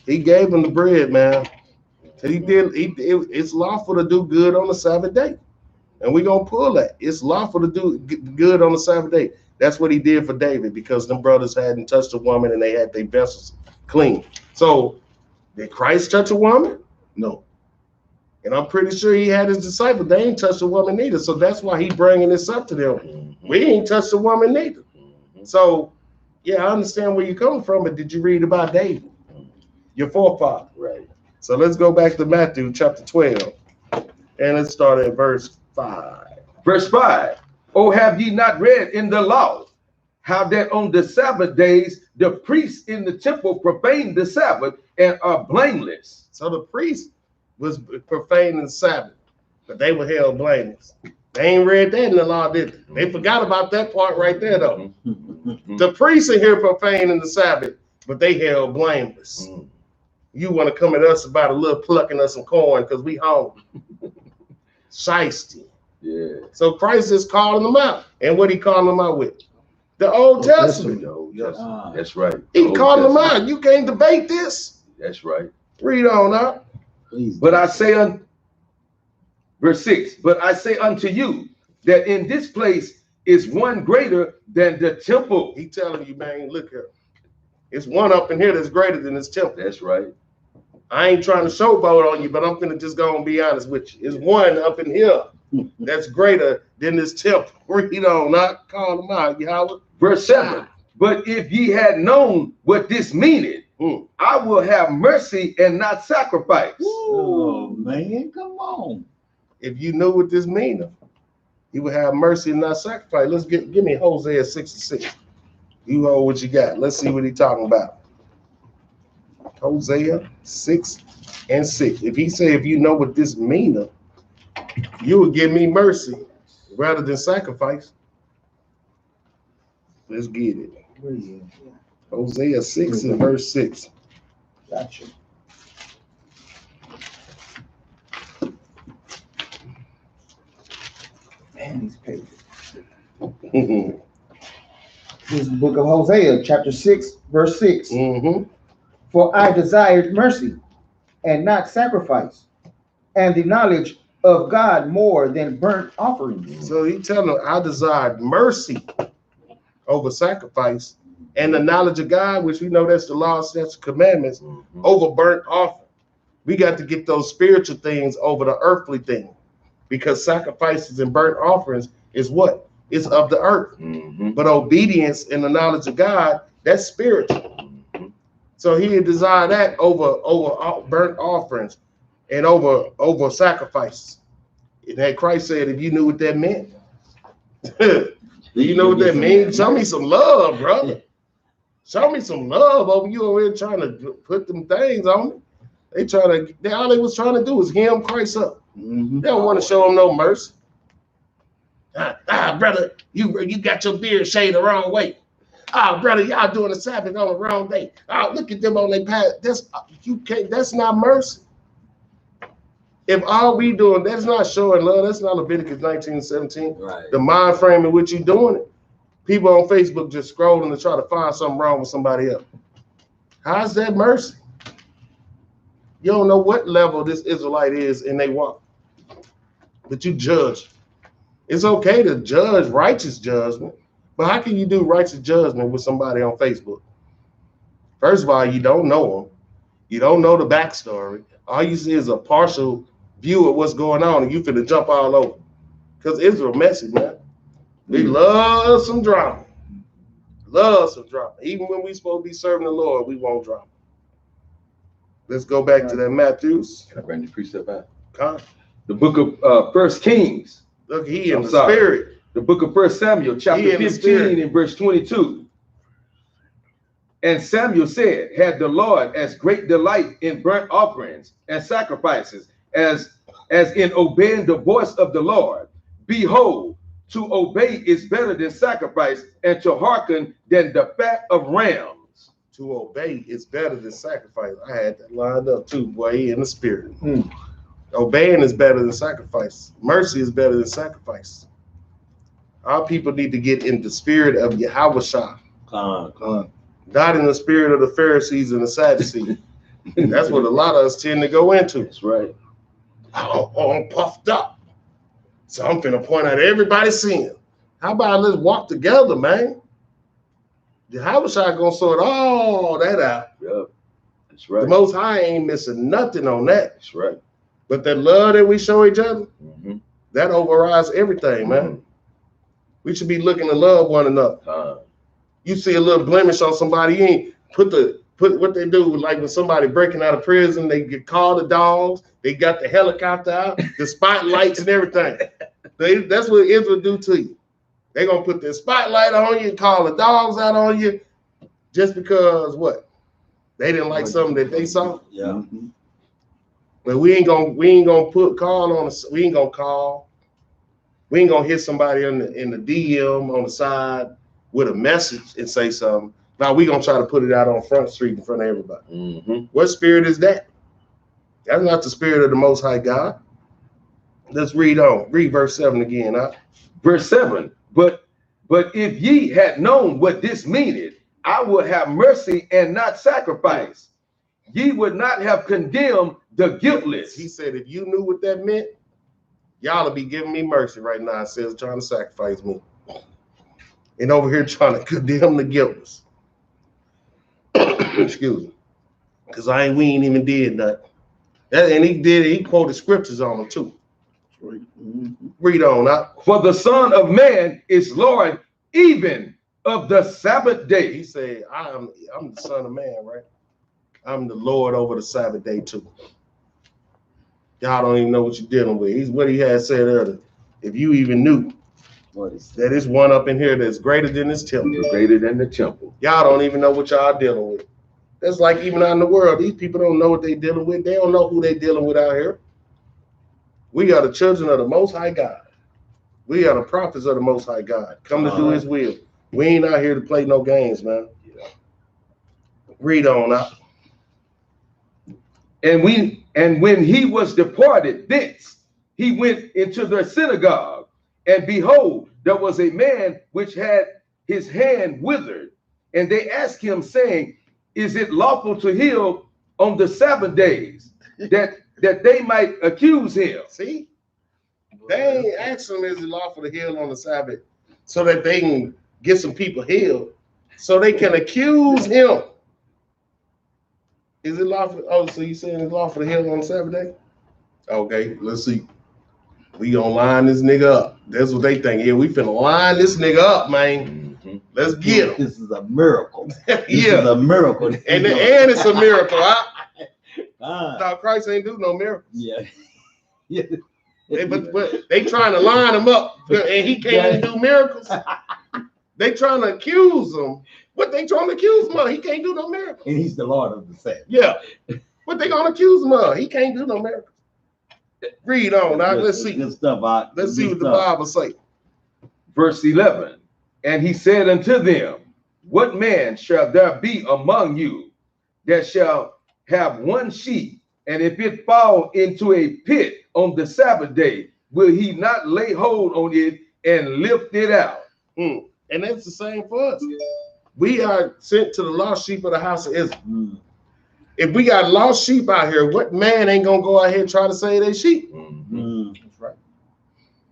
he gave him the bread, man. It's lawful to do good on the Sabbath day. And we're going to pull that. It's lawful to do good on the Sabbath day. That's what he did for David, because them brothers hadn't touched a woman and they had their vessels clean. So did Christ touch a woman? No. And I'm pretty sure he had his disciples. They ain't touched a woman neither. So that's why he bringing this up to them. We ain't touched a woman neither. So, yeah, I understand where you're coming from, but did you read about David, your forefather? Right. So let's go back to Matthew chapter 12, and let's start at verse 5. Verse 5. Oh, have ye not read in the law how that on the Sabbath days the priests in the temple profane the Sabbath and are blameless? So the priest was profaning the Sabbath, but they were held blameless. They ain't read that in the law, did they? They forgot about that part right there, though. The priests are here profaning the Sabbath, but they held blameless. You want to come at us about a little plucking of some corn because we hungry. Shiesty. Yeah. So Christ is calling them out. And what he calling them out with? The Old Testament. That's right. He calling them out. You can't debate this. That's right. Read on out. But I say verse 6, but I say unto you that in this place is one greater than the temple. He telling you, man, look here. It's one up in here that's greater than this temple. That's right. I ain't trying to showboat on you, but I'm finna just go and be honest with you. It's one up in here that's greater than this temple. Read on, not call them out, Yahweh. Verse 7. But if ye had known what this meaneth, I will have mercy and not sacrifice. Oh man, come on. If you knew what this meaneth, you would have mercy and not sacrifice. Let's give me Hosea 6:6. You hold what you got. Let's see what he's talking about. Hosea 6:6. If he say, if you know what this meaneth, you will give me mercy rather than sacrifice. Let's get it. Hosea 6 and verse 6. Gotcha. Man, these pages. This is the book of Hosea, chapter 6, verse 6. For I desired mercy and not sacrifice, and the knowledge of God more than burnt offerings. So he telling them, I desired mercy over sacrifice, and the knowledge of God, which we know that's the law, statutes, commandments, over burnt offering. We got to get those spiritual things over the earthly thing, because sacrifices and burnt offerings is what? It's of the earth. But obedience and the knowledge of God, that's spiritual. So he had desired that over burnt offerings and over sacrifices. And that Christ said, if you knew what that meant, do you know what that means? Show me some love, brother. Show me some love over you over here trying to put them things on me. All they was trying to do was hem Christ up. Mhm. They don't want to show him no mercy. Brother, you got your beard shaved the wrong way. Brother, y'all doing the Sabbath on the wrong day. Look at them on their path. That's not mercy. If all we doing, that's not showing love. That's not Leviticus 19:17. Right. The mind frame in which you doing it. People on Facebook just scrolling to try to find something wrong with somebody else. How's that mercy? You don't know what level this Israelite is in they walk, but you judge. It's okay to judge righteous judgment, but how can you do righteous judgment with somebody on Facebook? First of all, you don't know them. You don't know the backstory. All you see is a partial view of what's going on, and you finna jump all over. Because Israel messy, man. We love some drama. Love some drama. Even when we supposed to be serving the Lord, we want drama. Let's go back to that Matthews. Can I bring the precept out? Huh? The book of First Kings. Look, he in the spirit. The book of First Samuel, chapter 15 and verse 22. And Samuel said, had the Lord as great delight in burnt offerings and sacrifices as in obeying the voice of the Lord. Behold, to obey is better than sacrifice, and to hearken than the fat of rams. To obey is better than sacrifice. I had that lined up too, boy. He in the spirit. Obeying is better than sacrifice. Mercy is better than sacrifice. Our people need to get in the spirit of Yahushua. Not in the spirit of the Pharisees and the Sadducees. That's what a lot of us tend to go into. That's right. I'm puffed up. So I'm finna point out everybody's sin. How about let's walk together, man? Yahushua gonna sort all that out. Yeah, that's right. The Most High ain't missing nothing on that. That's right. But that love that we show each other, that overrides everything, man. We should be looking to love one another. You see a little blemish on somebody, you ain't put what they do, like when somebody breaking out of prison, they get called the dogs, they got the helicopter out, the spotlights and everything. That's what Israel do to you. They gonna put the spotlight on you and call the dogs out on you just because what? They didn't like something that they saw. Yeah. But we ain't gonna call on us. We ain't gonna call. We ain't gonna hit somebody in the DM on the side with a message and say something. Now we gonna try to put it out on Front Street in front of everybody. What spirit is that? That's not the spirit of the Most High God. Let's read on. Read verse 7 again. Verse 7. But if ye had known what this meaneth, I would have mercy and not sacrifice. Ye would not have condemned the guiltless. He said, if you knew what that meant, y'all would be giving me mercy right now. It says trying to sacrifice me. And over here trying to condemn the guiltless. Excuse me. Because we ain't even did nothing. And he quoted scriptures on them too. Read on. For the Son of Man is Lord even of the Sabbath day. He said, I'm the Son of Man, right? I'm the Lord over the Sabbath day too. Y'all don't even know what you're dealing with. He's what he had said earlier. If you even knew that is one up in here that's greater than this temple. You're greater than the temple. Y'all don't even know what y'all dealing with. That's like even out in the world. These people don't know what they dealing with. They don't know who they dealing with out here. We are the children of the Most High God. We are the prophets of the Most High God. Come to do his will. We ain't out here to play no games, man. Read on out. And when he was departed thence, he went into the synagogue, and behold, there was a man which had his hand withered. And they asked him, saying, is it lawful to heal on the Sabbath days? That they might accuse him. See? They ain't asked him, is it lawful to heal on the Sabbath, so that they can get some people healed, so they can accuse him. Is it lawful? Oh, so you saying it's lawful to heal on the Sabbath day? Okay, let's see. We gonna line this nigga up. That's what they think. Yeah, we finna line this nigga up, man. Let's get him. This is a miracle. This is a miracle. And it's a miracle. No, Christ ain't do no miracles. Yeah. But they trying to line him up, and he can't even do miracles. They trying to accuse him. What they trying to accuse him of? He can't do no miracles. And he's the Lord of the Sabbath. Yeah. What they gonna accuse him of? He can't do no miracles. Read on. Now let's see. Good stuff, Art. Let's see Good what the stuff. Bible say. Verse 11. And he said unto them, what man shall there be among you that shall have one sheep, and if it fall into a pit on the Sabbath day, will he not lay hold on it and lift it out? And that's the same for us. We are sent to the lost sheep of the house of Israel. If we got lost sheep out here, what man ain't gonna go out here and try to save their sheep? That's right.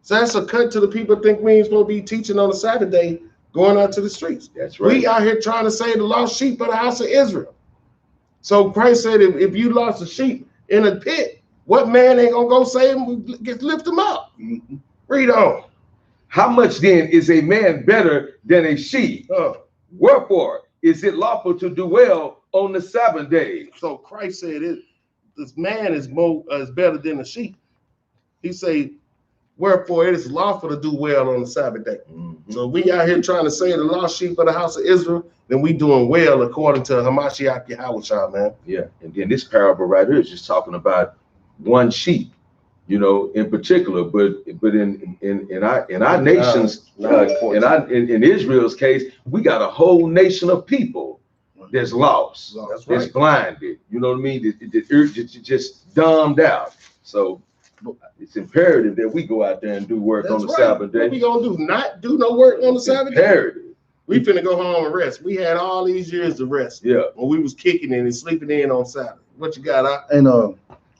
So that's a cut to the people think we ain't supposed to be teaching on a Saturday, going out to the streets. That's right. We out here trying to save the lost sheep of the house of Israel. So Christ said, if you lost a sheep in a pit, what man ain't gonna go save him? Lift them up. Read on. How much then is a man better than a sheep? Wherefore is it lawful to do well on the Sabbath day? So Christ said, this man is better than a sheep. He say, wherefore it is lawful to do well on the Sabbath day. So we out here trying to save the lost sheep of the house of Israel, then we doing well according to Hamashiach Yahushua, man. Yeah, and then this parable right here is just talking about one sheep, you know, in particular. But in our nations, in Israel's case, we got a whole nation of people that's lost, that's blinded. You know what I mean? It's just dumbed out. So it's imperative that we go out there and do work on the Sabbath day. What we gonna do? Not do no work on the Sabbath day? Imperative. We finna go home and rest. We had all these years to rest. Yeah. When we was kicking in and sleeping in on Sabbath. What you got? And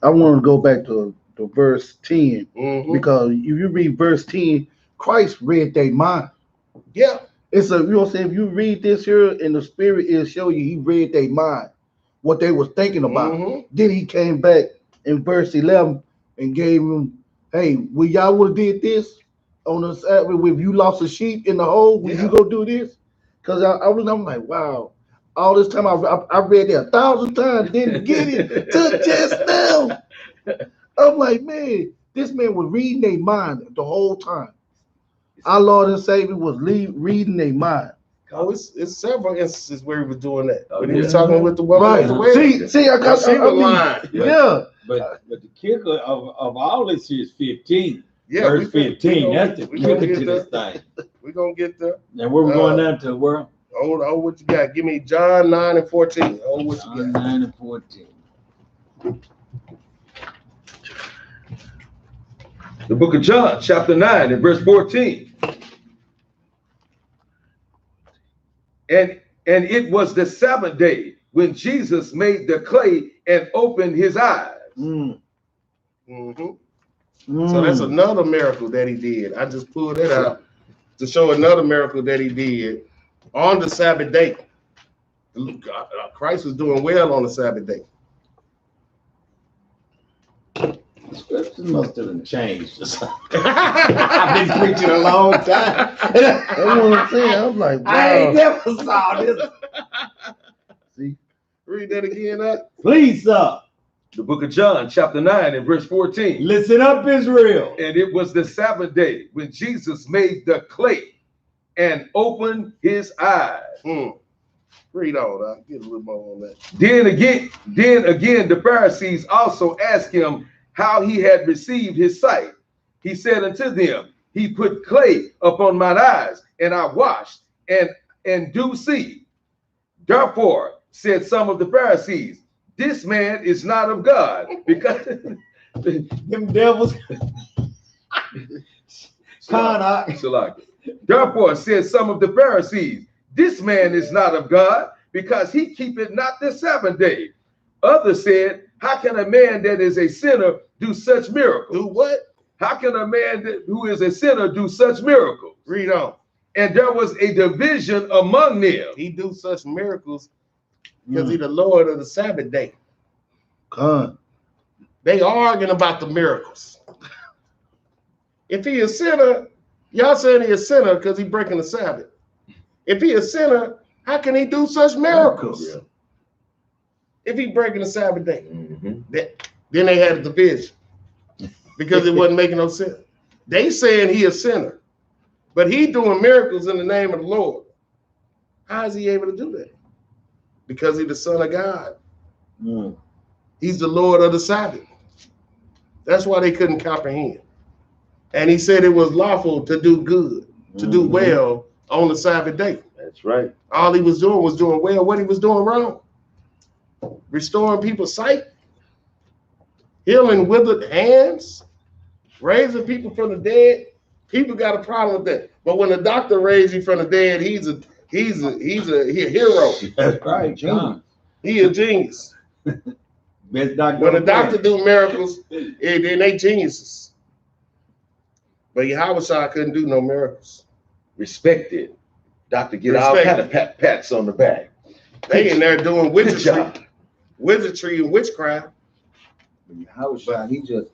I want to go back to verse 10 because if you read verse 10, Christ read their mind. Yeah. It's a, you know what I'm saying? If you read this here in the spirit, it'll show you he read their mind, what they was thinking about. Then he came back in verse 11 and gave him, hey, will y'all would have did this on the Sabbath if you lost a sheep in the hole? Will you go do this? Because I'm like, wow, all this time I read it 1,000 times, didn't get it till just now. I'm like, man, this man was reading their mind the whole time. Our Lord and Savior was reading their mind. Oh, it's several instances where he was doing that. When he was talking with the woman Right. at the wedding. See, I got line. Yeah. But the kicker of all this is 15. Yeah, verse 15. That's the kicker to this thing. We're gonna get there. And where we going down to, where? Oh, what you got? Give me John 9 and 14. Oh, what you got? 9 and 14. The book of John, chapter 9 and verse 14. And it was the Sabbath day when Jesus made the clay and opened his eyes. So that's another miracle that he did. I just pulled it out to show another miracle that he did on the Sabbath day. Christ was doing well on the Sabbath day. The scriptures must have changed or something. I've been preaching a long time. That's what I'm saying. I'm like, wow. I ain't never saw this. See? Read that again, up. Please, sir. The book of John, chapter 9 and verse 14. Listen up, Israel. And it was the Sabbath day when Jesus made the clay and opened his eyes. Read on, get a little more on that. Then again, the Pharisees also asked him how he had received his sight. He said unto them, he put clay upon mine eyes, and I washed, and do see. Therefore, said some of the Pharisees, this man is not of God, because them devils. Therefore, said some of the Pharisees, this man is not of God, because he keepeth not the Sabbath day. Others said, how can a man that is a sinner do such miracles? Do what? How can a man who is a sinner do such miracles? Read on. And there was a division among them. He do such miracles because he's the Lord of the Sabbath day. They arguing about the miracles. If he is a sinner, y'all saying he is a sinner because he breaking the Sabbath. If he is a sinner, how can he do such miracles? Yeah. If he breaking the Sabbath day. Then they had a division because it wasn't making no sense. They saying he a sinner, but he doing miracles in the name of the Lord. How is he able to do that? Because he's the Son of God. He's the Lord of the Sabbath. That's why they couldn't comprehend. And he said it was lawful to do good, to do well on the Sabbath day. That's right. All he was doing well. What he was doing wrong? Restoring people's sight, healing withered hands, raising people from the dead. People got a problem with that. But when the doctor raised you from the dead, he's a hero. That's right, John. He a genius. Best doctor. When the doctor do miracles, then they geniuses. But Yahweh couldn't do no miracles. Respected. Doctor get all kind of pats on the back. They in there doing wizardry and witchcraft. Yahweh, he just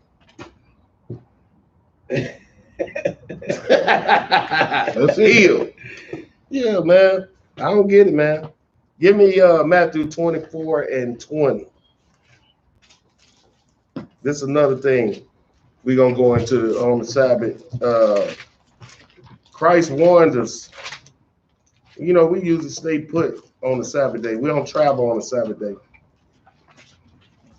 That's healed. Yeah, man. I don't get it, man. Give me Matthew 24 and 20. This is another thing we're gonna go into on the Sabbath. Christ warned us. You know, we usually stay put on the Sabbath day. We don't travel on the Sabbath day.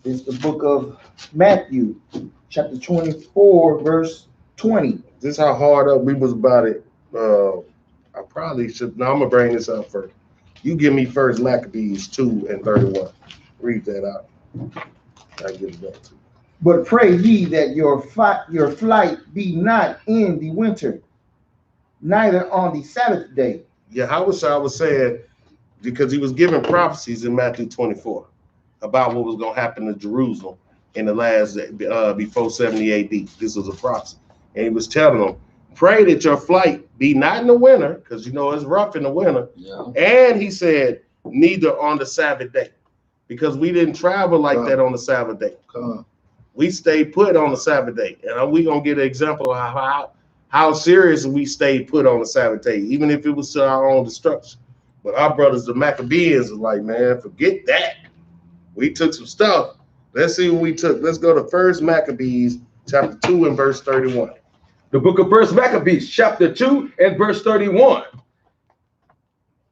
It's the book of Matthew, chapter 24, verse 20. This is how hard up we was about it. I probably should. No, I'm gonna bring this up first. You give me first Maccabees 2 and 31. Read that out. I give it back to you. But pray ye that your flight be not in the winter, neither on the Sabbath day. Yeah, I was saying, because he was giving prophecies in Matthew 24 about what was going to happen to Jerusalem in the last before 70 AD. This was a prophecy, and he was telling them, pray that your flight be not in the winter, because you know it's rough in the winter. Yeah. And he said, neither on the Sabbath day, because we didn't travel like that on the Sabbath day. We stayed put on the Sabbath day, and we gonna get an example of how serious we stayed put on the Sabbath day, even if it was to our own destruction. But our brothers, the Maccabees, are like, man, forget that. We took some stuff. Let's see what we took. Let's go to First Maccabees, chapter 2 and verse 31. The book of First Maccabees, chapter 2 and verse 31.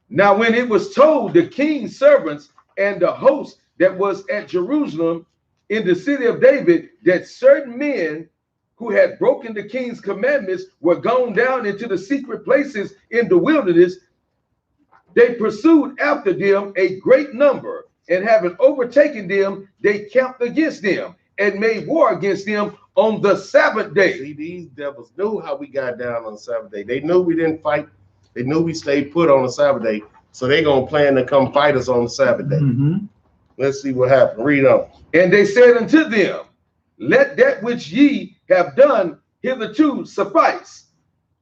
Now, when it was told the king's servants and the host that was at Jerusalem in the city of David that certain men who had broken the king's commandments were gone down into the secret places in the wilderness, they pursued after them a great number, and having overtaken them, they camped against them and made war against them on the Sabbath day. See, these devils knew how we got down on the Sabbath day. They knew we didn't fight. They knew we stayed put on the Sabbath day. So they gonna plan to come fight us on the Sabbath day. Let's see what happened. Read on. And they said unto them, let that which ye have done hitherto suffice.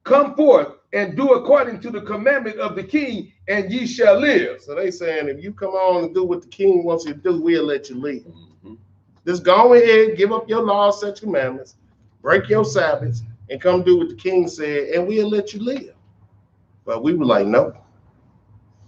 Come forth and do according to the commandment of the king, and ye shall live. So they saying, if you come on and do what the king wants you to do, we'll let you live. Just go ahead, give up your laws, set commandments, break your Sabbaths, and come do what the king said, and we'll let you live. But we were like, no.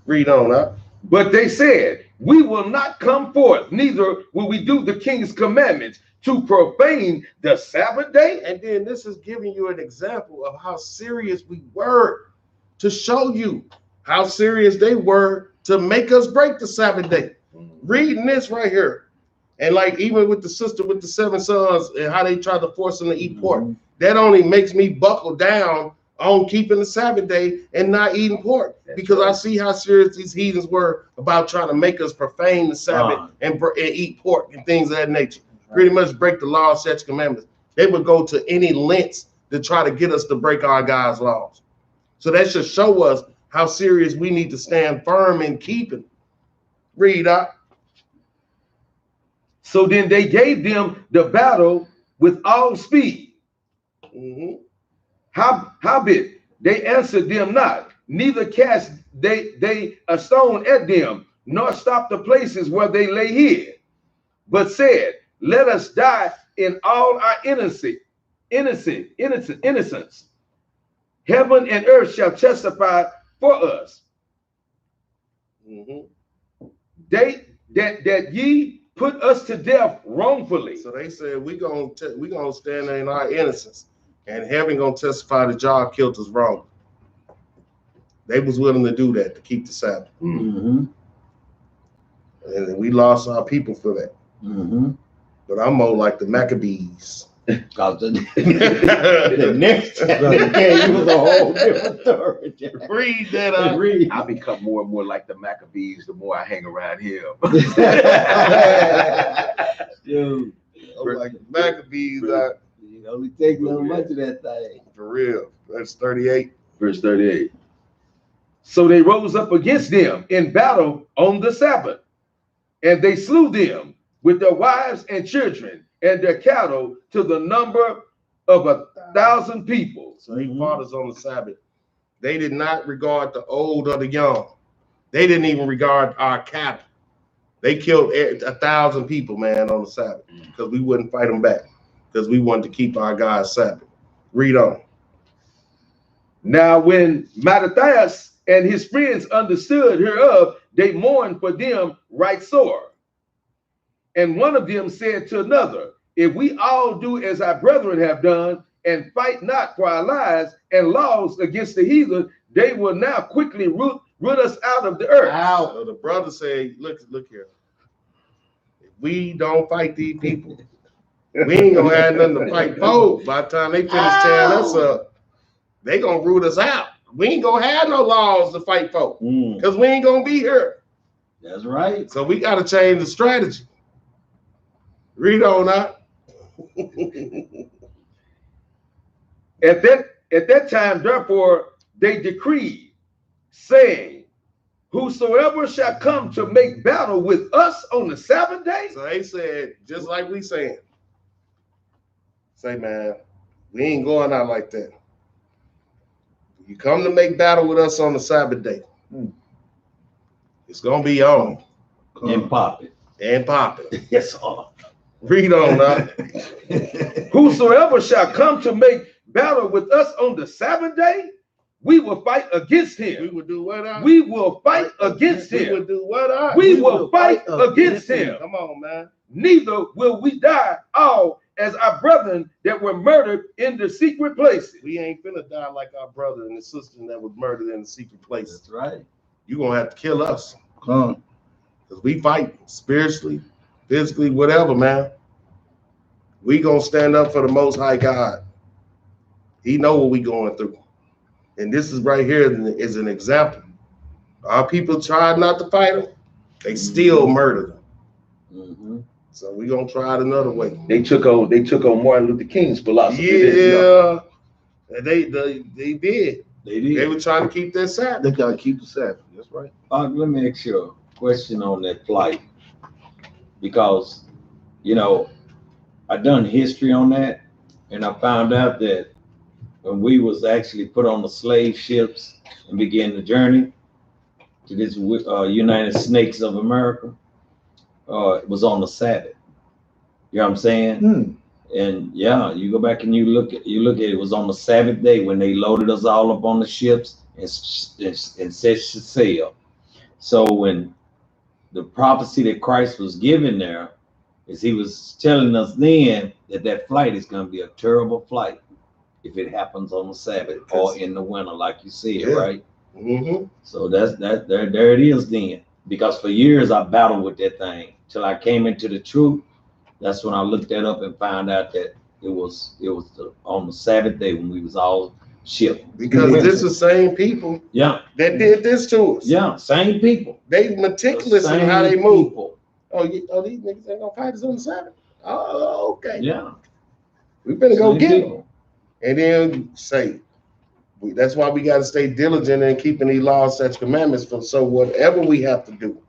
Read on up. But they said, we will not come forth, neither will we do the king's commandments to profane the Sabbath day. And then this is giving you an example of how serious we were, to show you how serious they were to make us break the Sabbath day. Reading this right here. And like even with the sister with the 7 sons and how they tried to force them to eat pork, that only makes me buckle down on keeping the Sabbath day and not eating pork, because I see how serious these heathens were about trying to make us profane the Sabbath and eat pork and things of that nature. Pretty much break the law, such commandments. They would go to any lengths to try to get us to break our God's laws. So that should show us how serious we need to stand firm in keeping. Read up. So then they gave them the battle with all speed. Howbeit they answered them not, neither cast they a stone at them, nor stopped the places where they lay hid, but said, let us die in all our innocence. Heaven and earth shall testify for us. That ye put us to death wrongfully. So they said we gonna stand in our innocence, and heaven gonna testify that y'all killed us wrong. They was willing to do that to keep the Sabbath, and we lost our people for that. Mm-hmm. But I'm more like the Maccabees. Cause the next time it was a whole different story. Read that up. Read. I become more and more like the Maccabees the more I hang around him. Dude, I'm like the Maccabees. you only take so much of that thing. For real. That's 38. Verse 38. So they rose up against them in battle on the Sabbath, and they slew them with their wives and children and their cattle to the number of 1,000 people. So they fought us on the Sabbath. They did not regard the old or the young. They didn't even regard our cattle. They killed 1,000 people, man, on the Sabbath because we wouldn't fight them back because we wanted to keep our God's Sabbath. Read on. Now when Mattathias and his friends understood hereof, they mourned for them right sore. And one of them said to another, if we all do as our brethren have done, and fight not for our lives and laws against the heathen, they will now quickly root us out of the earth. Out. So the brother said, look here. If we don't fight these people, we ain't gonna have nothing to fight for. By the time they finish tearing us up, they gonna root us out. We ain't gonna have no laws to fight for because we ain't gonna be here. That's right. So we gotta change the strategy. Read on that. At that time, therefore, they decreed, saying, whosoever shall come to make battle with us on the Sabbath day. So they said, just like we saying, say, man, we ain't going out like that. You come to make battle with us on the Sabbath day. It's gonna be on. And pop it. And pop it. Yes, sir. Read on that. Whosoever shall come to make battle with us on the Sabbath day, we will fight against him. We will do what? We will fight against him. We will do what? We will fight against him. Come on, man. Neither will we die all as our brethren that were murdered in the secret places. We ain't finna die like our brother and the sister that was murdered in the secret places. That's right. You're gonna have to kill us. Come. Because we fight spiritually, physically, whatever, man. We gonna stand up for the Most High God. He know what we going through. And this is right here is an example. Our people tried not to fight them. They still murdered them. So we gonna try it another way. They took on Martin Luther King's philosophy. Yeah, they did. They did. They were trying to keep their Sabbath. They gotta keep the Sabbath. That's right. Let me ask you a question on that flight, because I done history on that, and I found out that when we was actually put on the slave ships and began the journey to this United Snakes of America, it was on the Sabbath. You know what I'm saying? And yeah, you go back and you look at it was on the Sabbath day when they loaded us all up on the ships and set sail. So when the prophecy that Christ was giving there is he was telling us then that flight is going to be a terrible flight if it happens on the Sabbath or in the winter, like you said, right? So there it is then. Because for years I battled with that thing till I came into the truth. That's when I looked that up and found out that it was on the Sabbath day when we was all shipped. Because this is the same people that did this to us. Yeah, same people. They meticulous in how they move. Oh, these niggas ain't gonna fight us on the Sabbath. Oh, okay. Yeah. We better go get them. And then say, that's why we got to stay diligent in keeping these laws, such commandments. So whatever we have to do,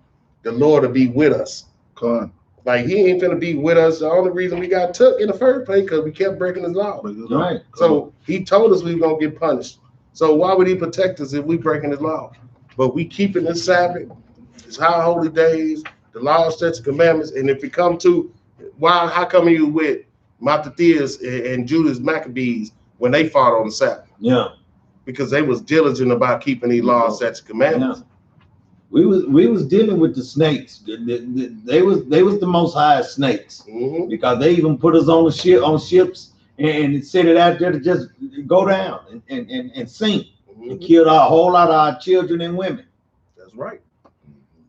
the Lord will be with us. Come. Like he ain't gonna be with us. The only reason we got took in the first place because we kept breaking his law. Right. So he told us we were gonna get punished. So why would he protect us if we breaking his law? But we keeping the Sabbath, his high holy days, the law, statutes, commandments. And if it come to how come you with Mattathias and Judas Maccabees when they fought on the Sabbath? Yeah. Because they was diligent about keeping these laws, statutes, commandments. Yeah. We was dealing with the snakes. They was the most highest snakes because they even put us on ships and set it out there to just go down and sink and killed a whole lot of our children and women. That's right.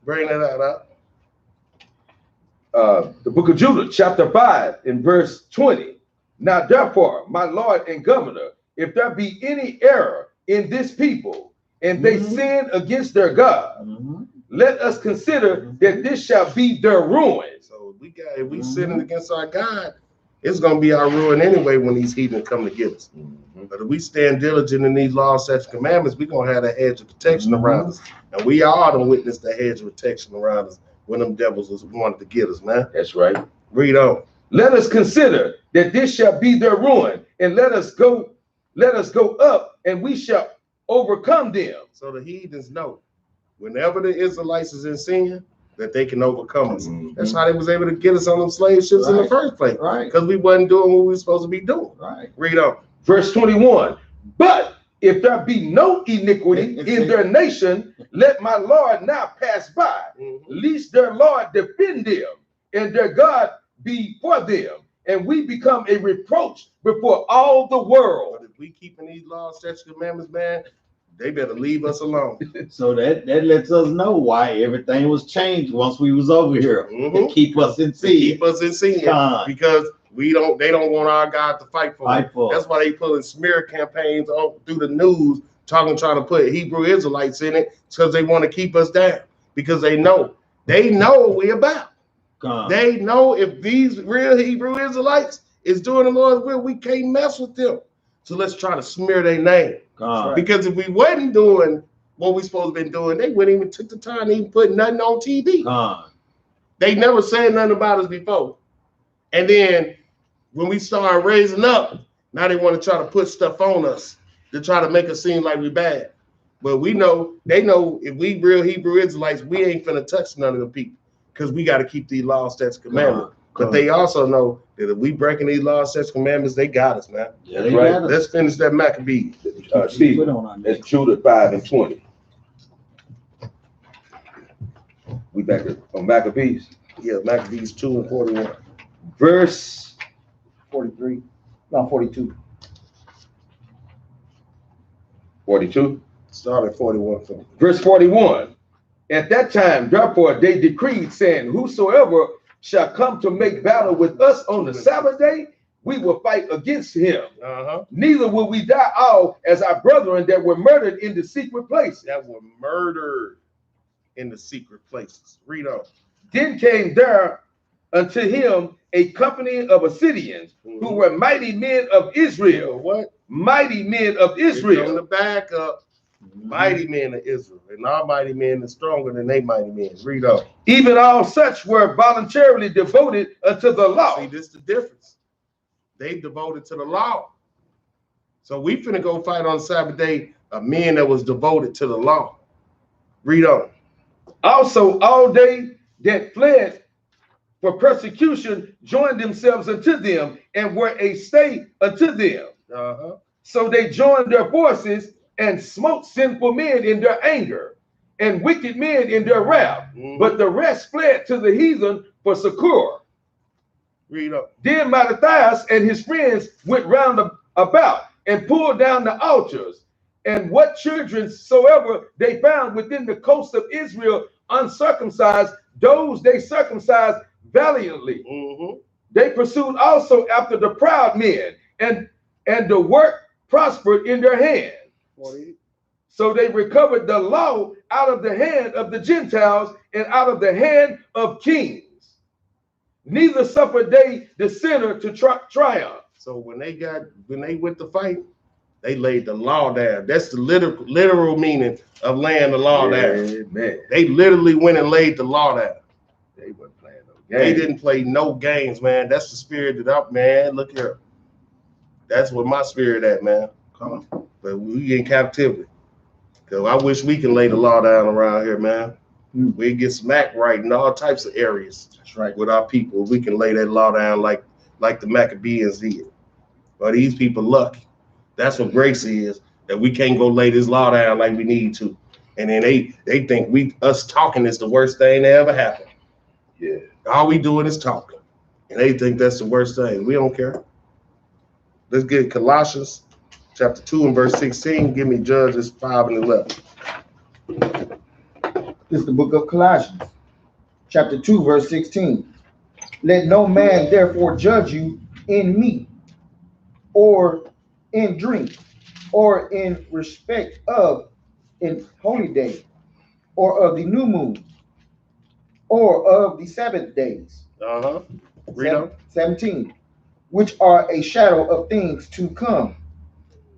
Bring that out. the book of Judah, chapter 5, in verse 20. Now, therefore, my Lord and Governor, if there be any error in this people, and they sin against their God, let us consider that this shall be their ruin. So if we sinning against our God, it's gonna be our ruin anyway when these heathen come to get us. But if we stand diligent in these laws, statutes, commandments, we're gonna have a hedge of protection around us. And we all done witnessed the hedge of protection around us when them devils was wanted to get us, man. That's right. Read on. Let us consider that this shall be their ruin, and let us go up, and we shall overcome them. So the heathens know whenever the Israelites is in sin, that they can overcome us. That's how they was able to get us on them slave ships in the first place. Right. Because we wasn't doing what we were supposed to be doing. Right. Read on. Verse 21. But if there be no iniquity in their nation, let my Lord now pass by, lest their Lord defend them, and their God be for them, and we become a reproach before all the world. But if we keeping these laws, statutes, commandments, man, they better leave us alone. So that lets us know why everything was changed once we was over here to keep us in sin. Keep us in sin because they don't want our God to fight for us. That's why they pulling smear campaigns through the news, trying to put Hebrew Israelites in it because they want to keep us down because they know what we about. They know if these real Hebrew Israelites is doing the Lord's will, we can't mess with them. So let's try to smear their name. Because if we wasn't doing what we supposed to be doing, they wouldn't even took the time to even put nothing on TV. They never said nothing about us before. And then when we started raising up, now they want to try to put stuff on us to try to make us seem like we bad. But they know if we real Hebrew Israelites, we ain't finna touch none of the people because we got to keep these laws, statutes, commandments. But they also know that if we breaking these laws, statutes, commandments, they got us, man. Yeah, that's right. Let's finish that Maccabee. Steve, that's Judah 5 and 20. We back on Maccabees. Yeah, Maccabees 2 and 41. Verse 43. No, 42. 42. Start at 41. Verse 41. At that time, therefore, they decreed, saying, whosoever shall come to make battle with us on the Sabbath day, we will fight against him. Neither will we die all as our brethren that were murdered in the secret places. That were murdered in the secret places. Read on. Then came there unto him a company of Assyrians who were mighty men of Israel. What? Mighty men of Israel. On the back up, mighty men of Israel. And our mighty men are stronger than they mighty men. Read on. Even all such were voluntarily devoted unto the law. See, this is the difference. They devoted to the law. So we finna go fight on Sabbath day a man that was devoted to the law. Read on. Also, all they that fled for persecution joined themselves unto them and were a stay unto them. So they joined their forces and smote sinful men in their anger and wicked men in their wrath. But the rest fled to the heathen for succor. Read up. Then Mattathias and his friends went round about and pulled down the altars, and what children soever they found within the coast of Israel uncircumcised, those they circumcised valiantly. They pursued also after the proud men, and the work prospered in their hand. So they recovered the law out of the hand of the Gentiles and out of the hand of kings. Neither suffered they the sinner to triumph. So when they went to fight, they laid the law down. That's the literal meaning of laying the law down. Man. They literally went and laid the law down. They weren't playing no games. They didn't play no games, man. That's the spirit that up, man. Look here. That's where my spirit at, man. Come on. But we in captivity. Cause I wish we can lay the law down around here, man. We get smacked right in all types of areas. That's right. With our people, we can lay that law down like the Maccabees did. But these people lucky. That's what grace is, that we can't go lay this law down like we need to. And then they think us talking is the worst thing that ever happened. Yeah. All we doing is talking. And they think that's the worst thing. We don't care. Let's get Colossians chapter 2 and verse 16. Give me Judges 5 and 11. This is the book of Colossians, chapter 2, verse 16. Let no man therefore judge you in meat, or in drink, or in respect of in holy day, or of the new moon, or of the Sabbath days. Read on. 17, which are a shadow of things to come,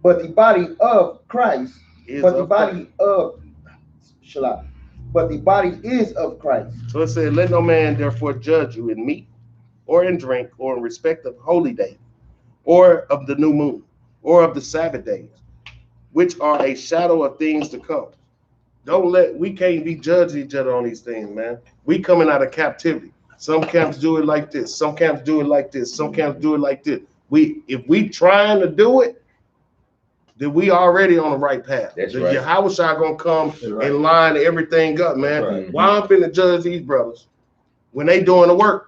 but the body of Christ, but the body of Shalom, but the body is of Christ. So it said, let no man therefore judge you in meat, or in drink, or in respect of holy day, or of the new moon, or of the Sabbath days, which are a shadow of things to come. We can't be judging each other on these things, man. We coming out of captivity. Some camps do it like this. Some camps do it like this. Some camps do it like this. If we trying to do it, then we already on the right path. That's the right. Yahushua gonna come right. and line everything up, man. Right. Why I'm finna judge these brothers when they doing the work?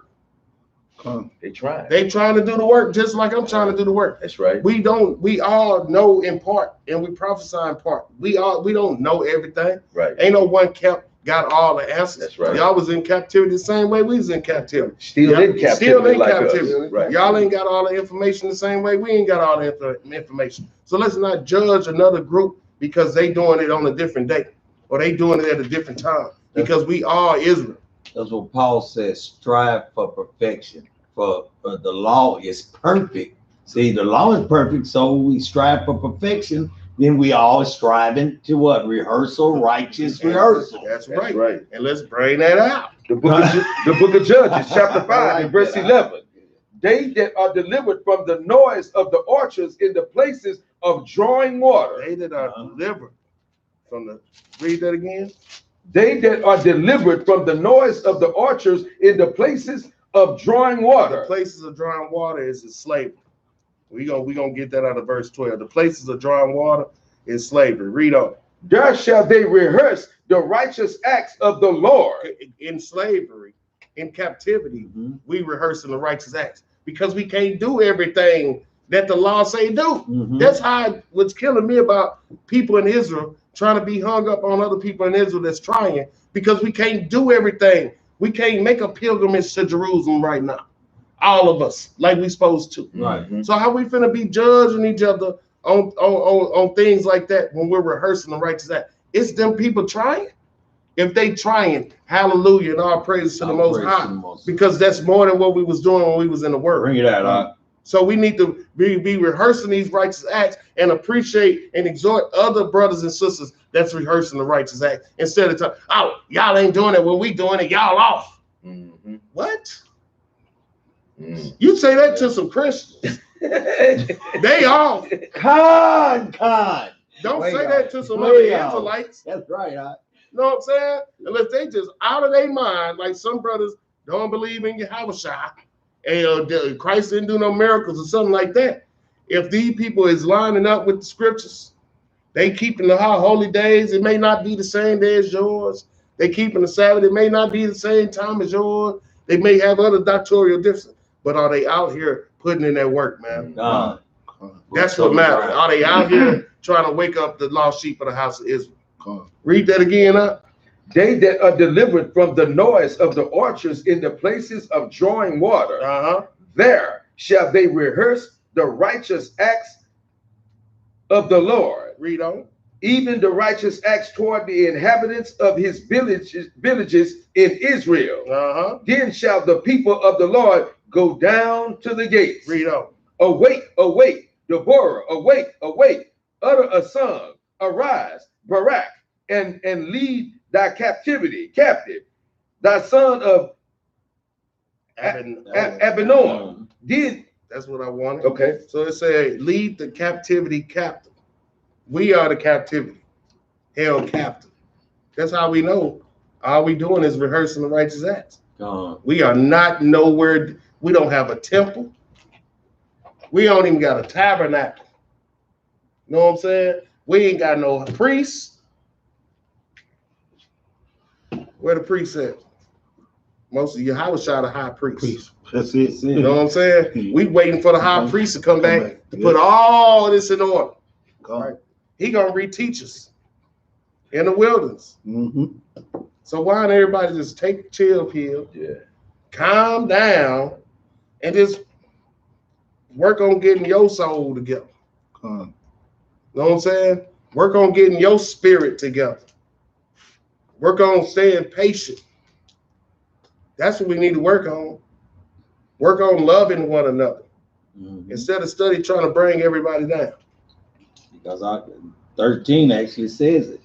They try. They trying to do the work just like I'm trying to do the work. That's right. We all know in part and we prophesy in part. We don't know everything. Right. Ain't no one camp got all the answers. That's right. Y'all was in captivity the same way we was in captivity. Still in captivity. Still in like captivity. Us. Right. Y'all ain't got all the information the same way we ain't got all the information. So let's not judge another group because they doing it on a different day or they doing it at a different time, because we are Israel. That's what Paul says, strive for perfection. For the law is perfect. See, the law is perfect, so we strive for perfection. Then we all striving to what? Rehearsal, righteous rehearsal. That's That's right. right. And let's bring that out. The book of Judges, chapter 5, and verse 11. They that are delivered from the noise of the orchards in the places of drawing water. They that are delivered from the, read that again. They that are delivered from the noise of the orchards in the places of drawing water. The places of drawing water is slavery. We gonna get that out of verse 12. The places of drawing water is slavery. Read on. There shall they rehearse the righteous acts of the Lord. In slavery, in captivity, we rehearsing the righteous acts because we can't do everything that the law say do. That's how what's killing me about people in Israel trying to be hung up on other people in Israel that's trying, because we can't do everything. We can't make a pilgrimage to Jerusalem right now, all of us, like we supposed to. Right. So how we finna be judging each other on things like that when we're rehearsing the righteous act? It's them people trying. If they trying, hallelujah, and all praises to the Most High, because that's more than what we was doing when we was in the Word. Bring it out. So we need to be rehearsing these righteous acts and appreciate and exhort other brothers and sisters that's rehearsing the righteous act, instead of talking, oh, y'all ain't doing it when we doing it, y'all off. What? You say that to some Christians. They off. Con. Don't Way say off. that to some Way other off. Israelites. That's right. You know what I'm saying? Unless they just out of their mind, like some brothers don't believe in Yahushua, and Christ didn't do no miracles or something like that. If these people is lining up with the scriptures, they keeping the holy days, it may not be the same day as yours. They keeping the Sabbath, it may not be the same time as yours. They may have other doctrinal differences, but are they out here putting in their work, man? That's what matters. Are they out here trying to wake up the lost sheep of the house of Israel? Read that again up. They that are delivered from the noise of the orchards in the places of drawing water, there shall they rehearse the righteous acts of the Lord. Read on. Even the righteous acts toward the inhabitants of his villages in Israel. Then shall the people of the Lord go down to the gates. Read on. Awake, awake, Deborah, awake, awake, utter a song, arise, Barak, and lead thy captivity captive, thy son of Abinoam. Did that's what I wanted. Okay. So it said, lead the captivity captive. We are the captivity, held captive. That's how we know all we doing is rehearsing the righteous acts. We are not nowhere. We don't have a temple. We don't even got a tabernacle. You know what I'm saying? We ain't got no priests. Where the priest at? Most of Yahushua the high priest. That's it. You know what I'm saying? We waiting for the high priest to come back to put all this in order. Right? He gonna reteach us in the wilderness. So why don't everybody just take the chill pill? calm down and just work on getting your soul together. Con. Know what I'm saying? Work on getting your spirit together. Work on staying patient. That's what we need to work on. Work on loving one another instead of study trying to bring everybody down. Because 13 actually says it.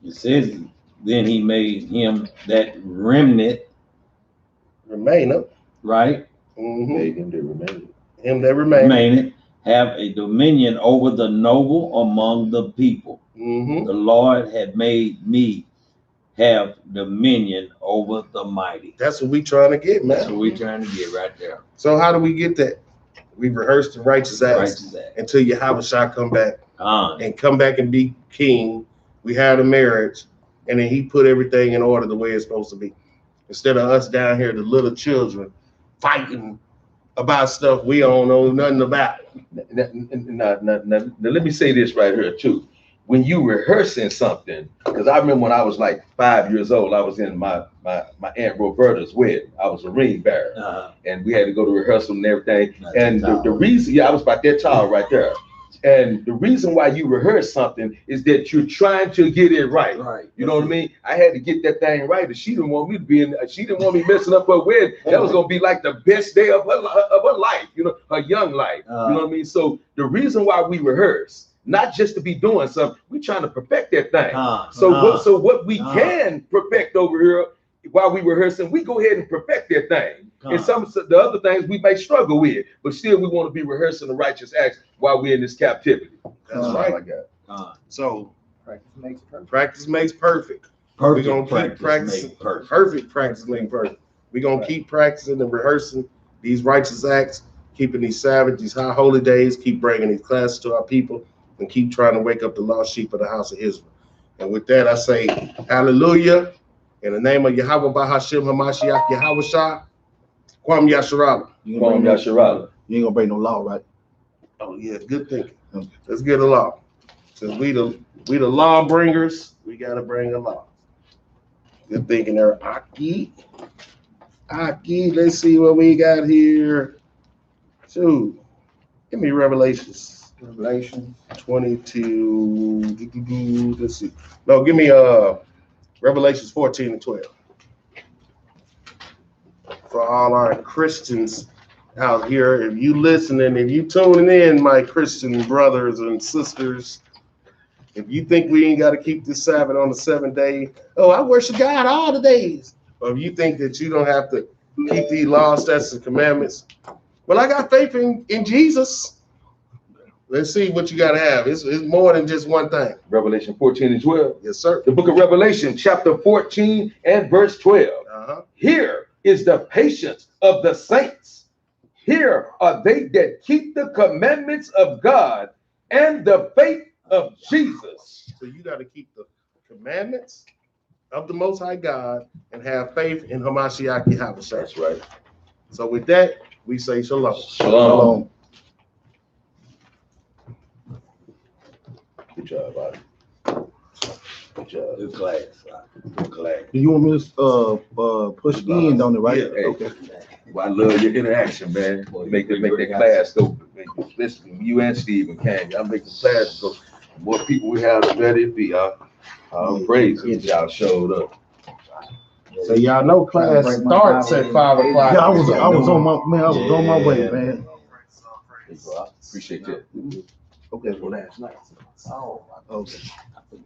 It says, then he made him that remnant, Remainer. right? Made him to remain. Him that remain. Remaining, have a dominion over the noble among the people. The Lord had made me have dominion over the mighty. That's what we trying to get, man. That's what we're trying to get right there. So how do we get that? We rehearse the righteous acts Righteous act. until Yahweh Shah come back Con. and come back and be king. We had a marriage, and then he put everything in order the way it's supposed to be. Instead of us down here, the little children, fighting about stuff we don't know nothing about. Now, let me say this right here too. When you rehearsing something, because I remember when I was like 5 years old, I was in my Aunt Roberta's wedding. I was a ring bearer, and we had to go to rehearsal and everything. And the reason, I was about that child right there. And the reason why you rehearse something is that you're trying to get it right. Right. You know what I mean? I had to get that thing right. And she didn't want me to be in. She didn't want me messing up her wedding. That was gonna be like the best day of her life. You know, her young life. You know what I mean? So the reason why we rehearse, not just to be doing something, we're trying to perfect that thing. So what we can perfect over here while we rehearsing, we go ahead and perfect that thing. And some of the other things we may struggle with, but still we want to be rehearsing the righteous acts while we're in this captivity. That's right. right. I got. So Practice makes perfect. practice makes perfect. Perfect We're gonna keep practicing. Perfect practice makes perfect. We're gonna keep practicing and rehearsing these righteous acts, keeping these Sabbath, these high holy days, keep bringing these classes to our people, and keep trying to wake up the lost sheep of the house of Israel. And with that, I say, hallelujah. In the name of Yahweh Bahashim Hamashiach Yahweh Shah, Kwam Yasharala. Kwam Yasharala. You ain't gonna break no law, right? Oh yeah, good thinking. Let's get a law. Since we the law bringers, we gotta bring a law. Good thinking there. Aki, let's see what we got here. So, give me Revelations. Revelation 22. Let's see. No, give me Revelations 14 and 12. For all our Christians out here, if you listening, if you tuning in, my Christian brothers and sisters, if you think we ain't got to keep this Sabbath on the 7th day, oh, I worship God all the days. Or if you think that you don't have to keep these laws, statutes, and commandments, well, I got faith in Jesus. Let's see what you got to have. It's more than just one thing. Revelation 14 and 12. Yes, sir. The book of Revelation, chapter 14 and verse 12. Here is the patience of the saints. Here are they that keep the commandments of God and the faith of Jesus. So you got to keep the commandments of the Most High God and have faith in Hamashiach Yahweh. That's right. So with that, we say shalom. Shalom. Good job, buddy. Good job. Good class. Good class. You want me to push in on it, right? Yeah, hey. Okay. Well, I love your interaction, man. Make that class go. Listen, you and Stephen came. Y'all make the class go. The more people we have, the better it be. I'm praising y'all showed up. So y'all know class starts at 5 o'clock. Yeah, I was on my way, man. Appreciate that. Okay. Well, last night. Oh, Okay.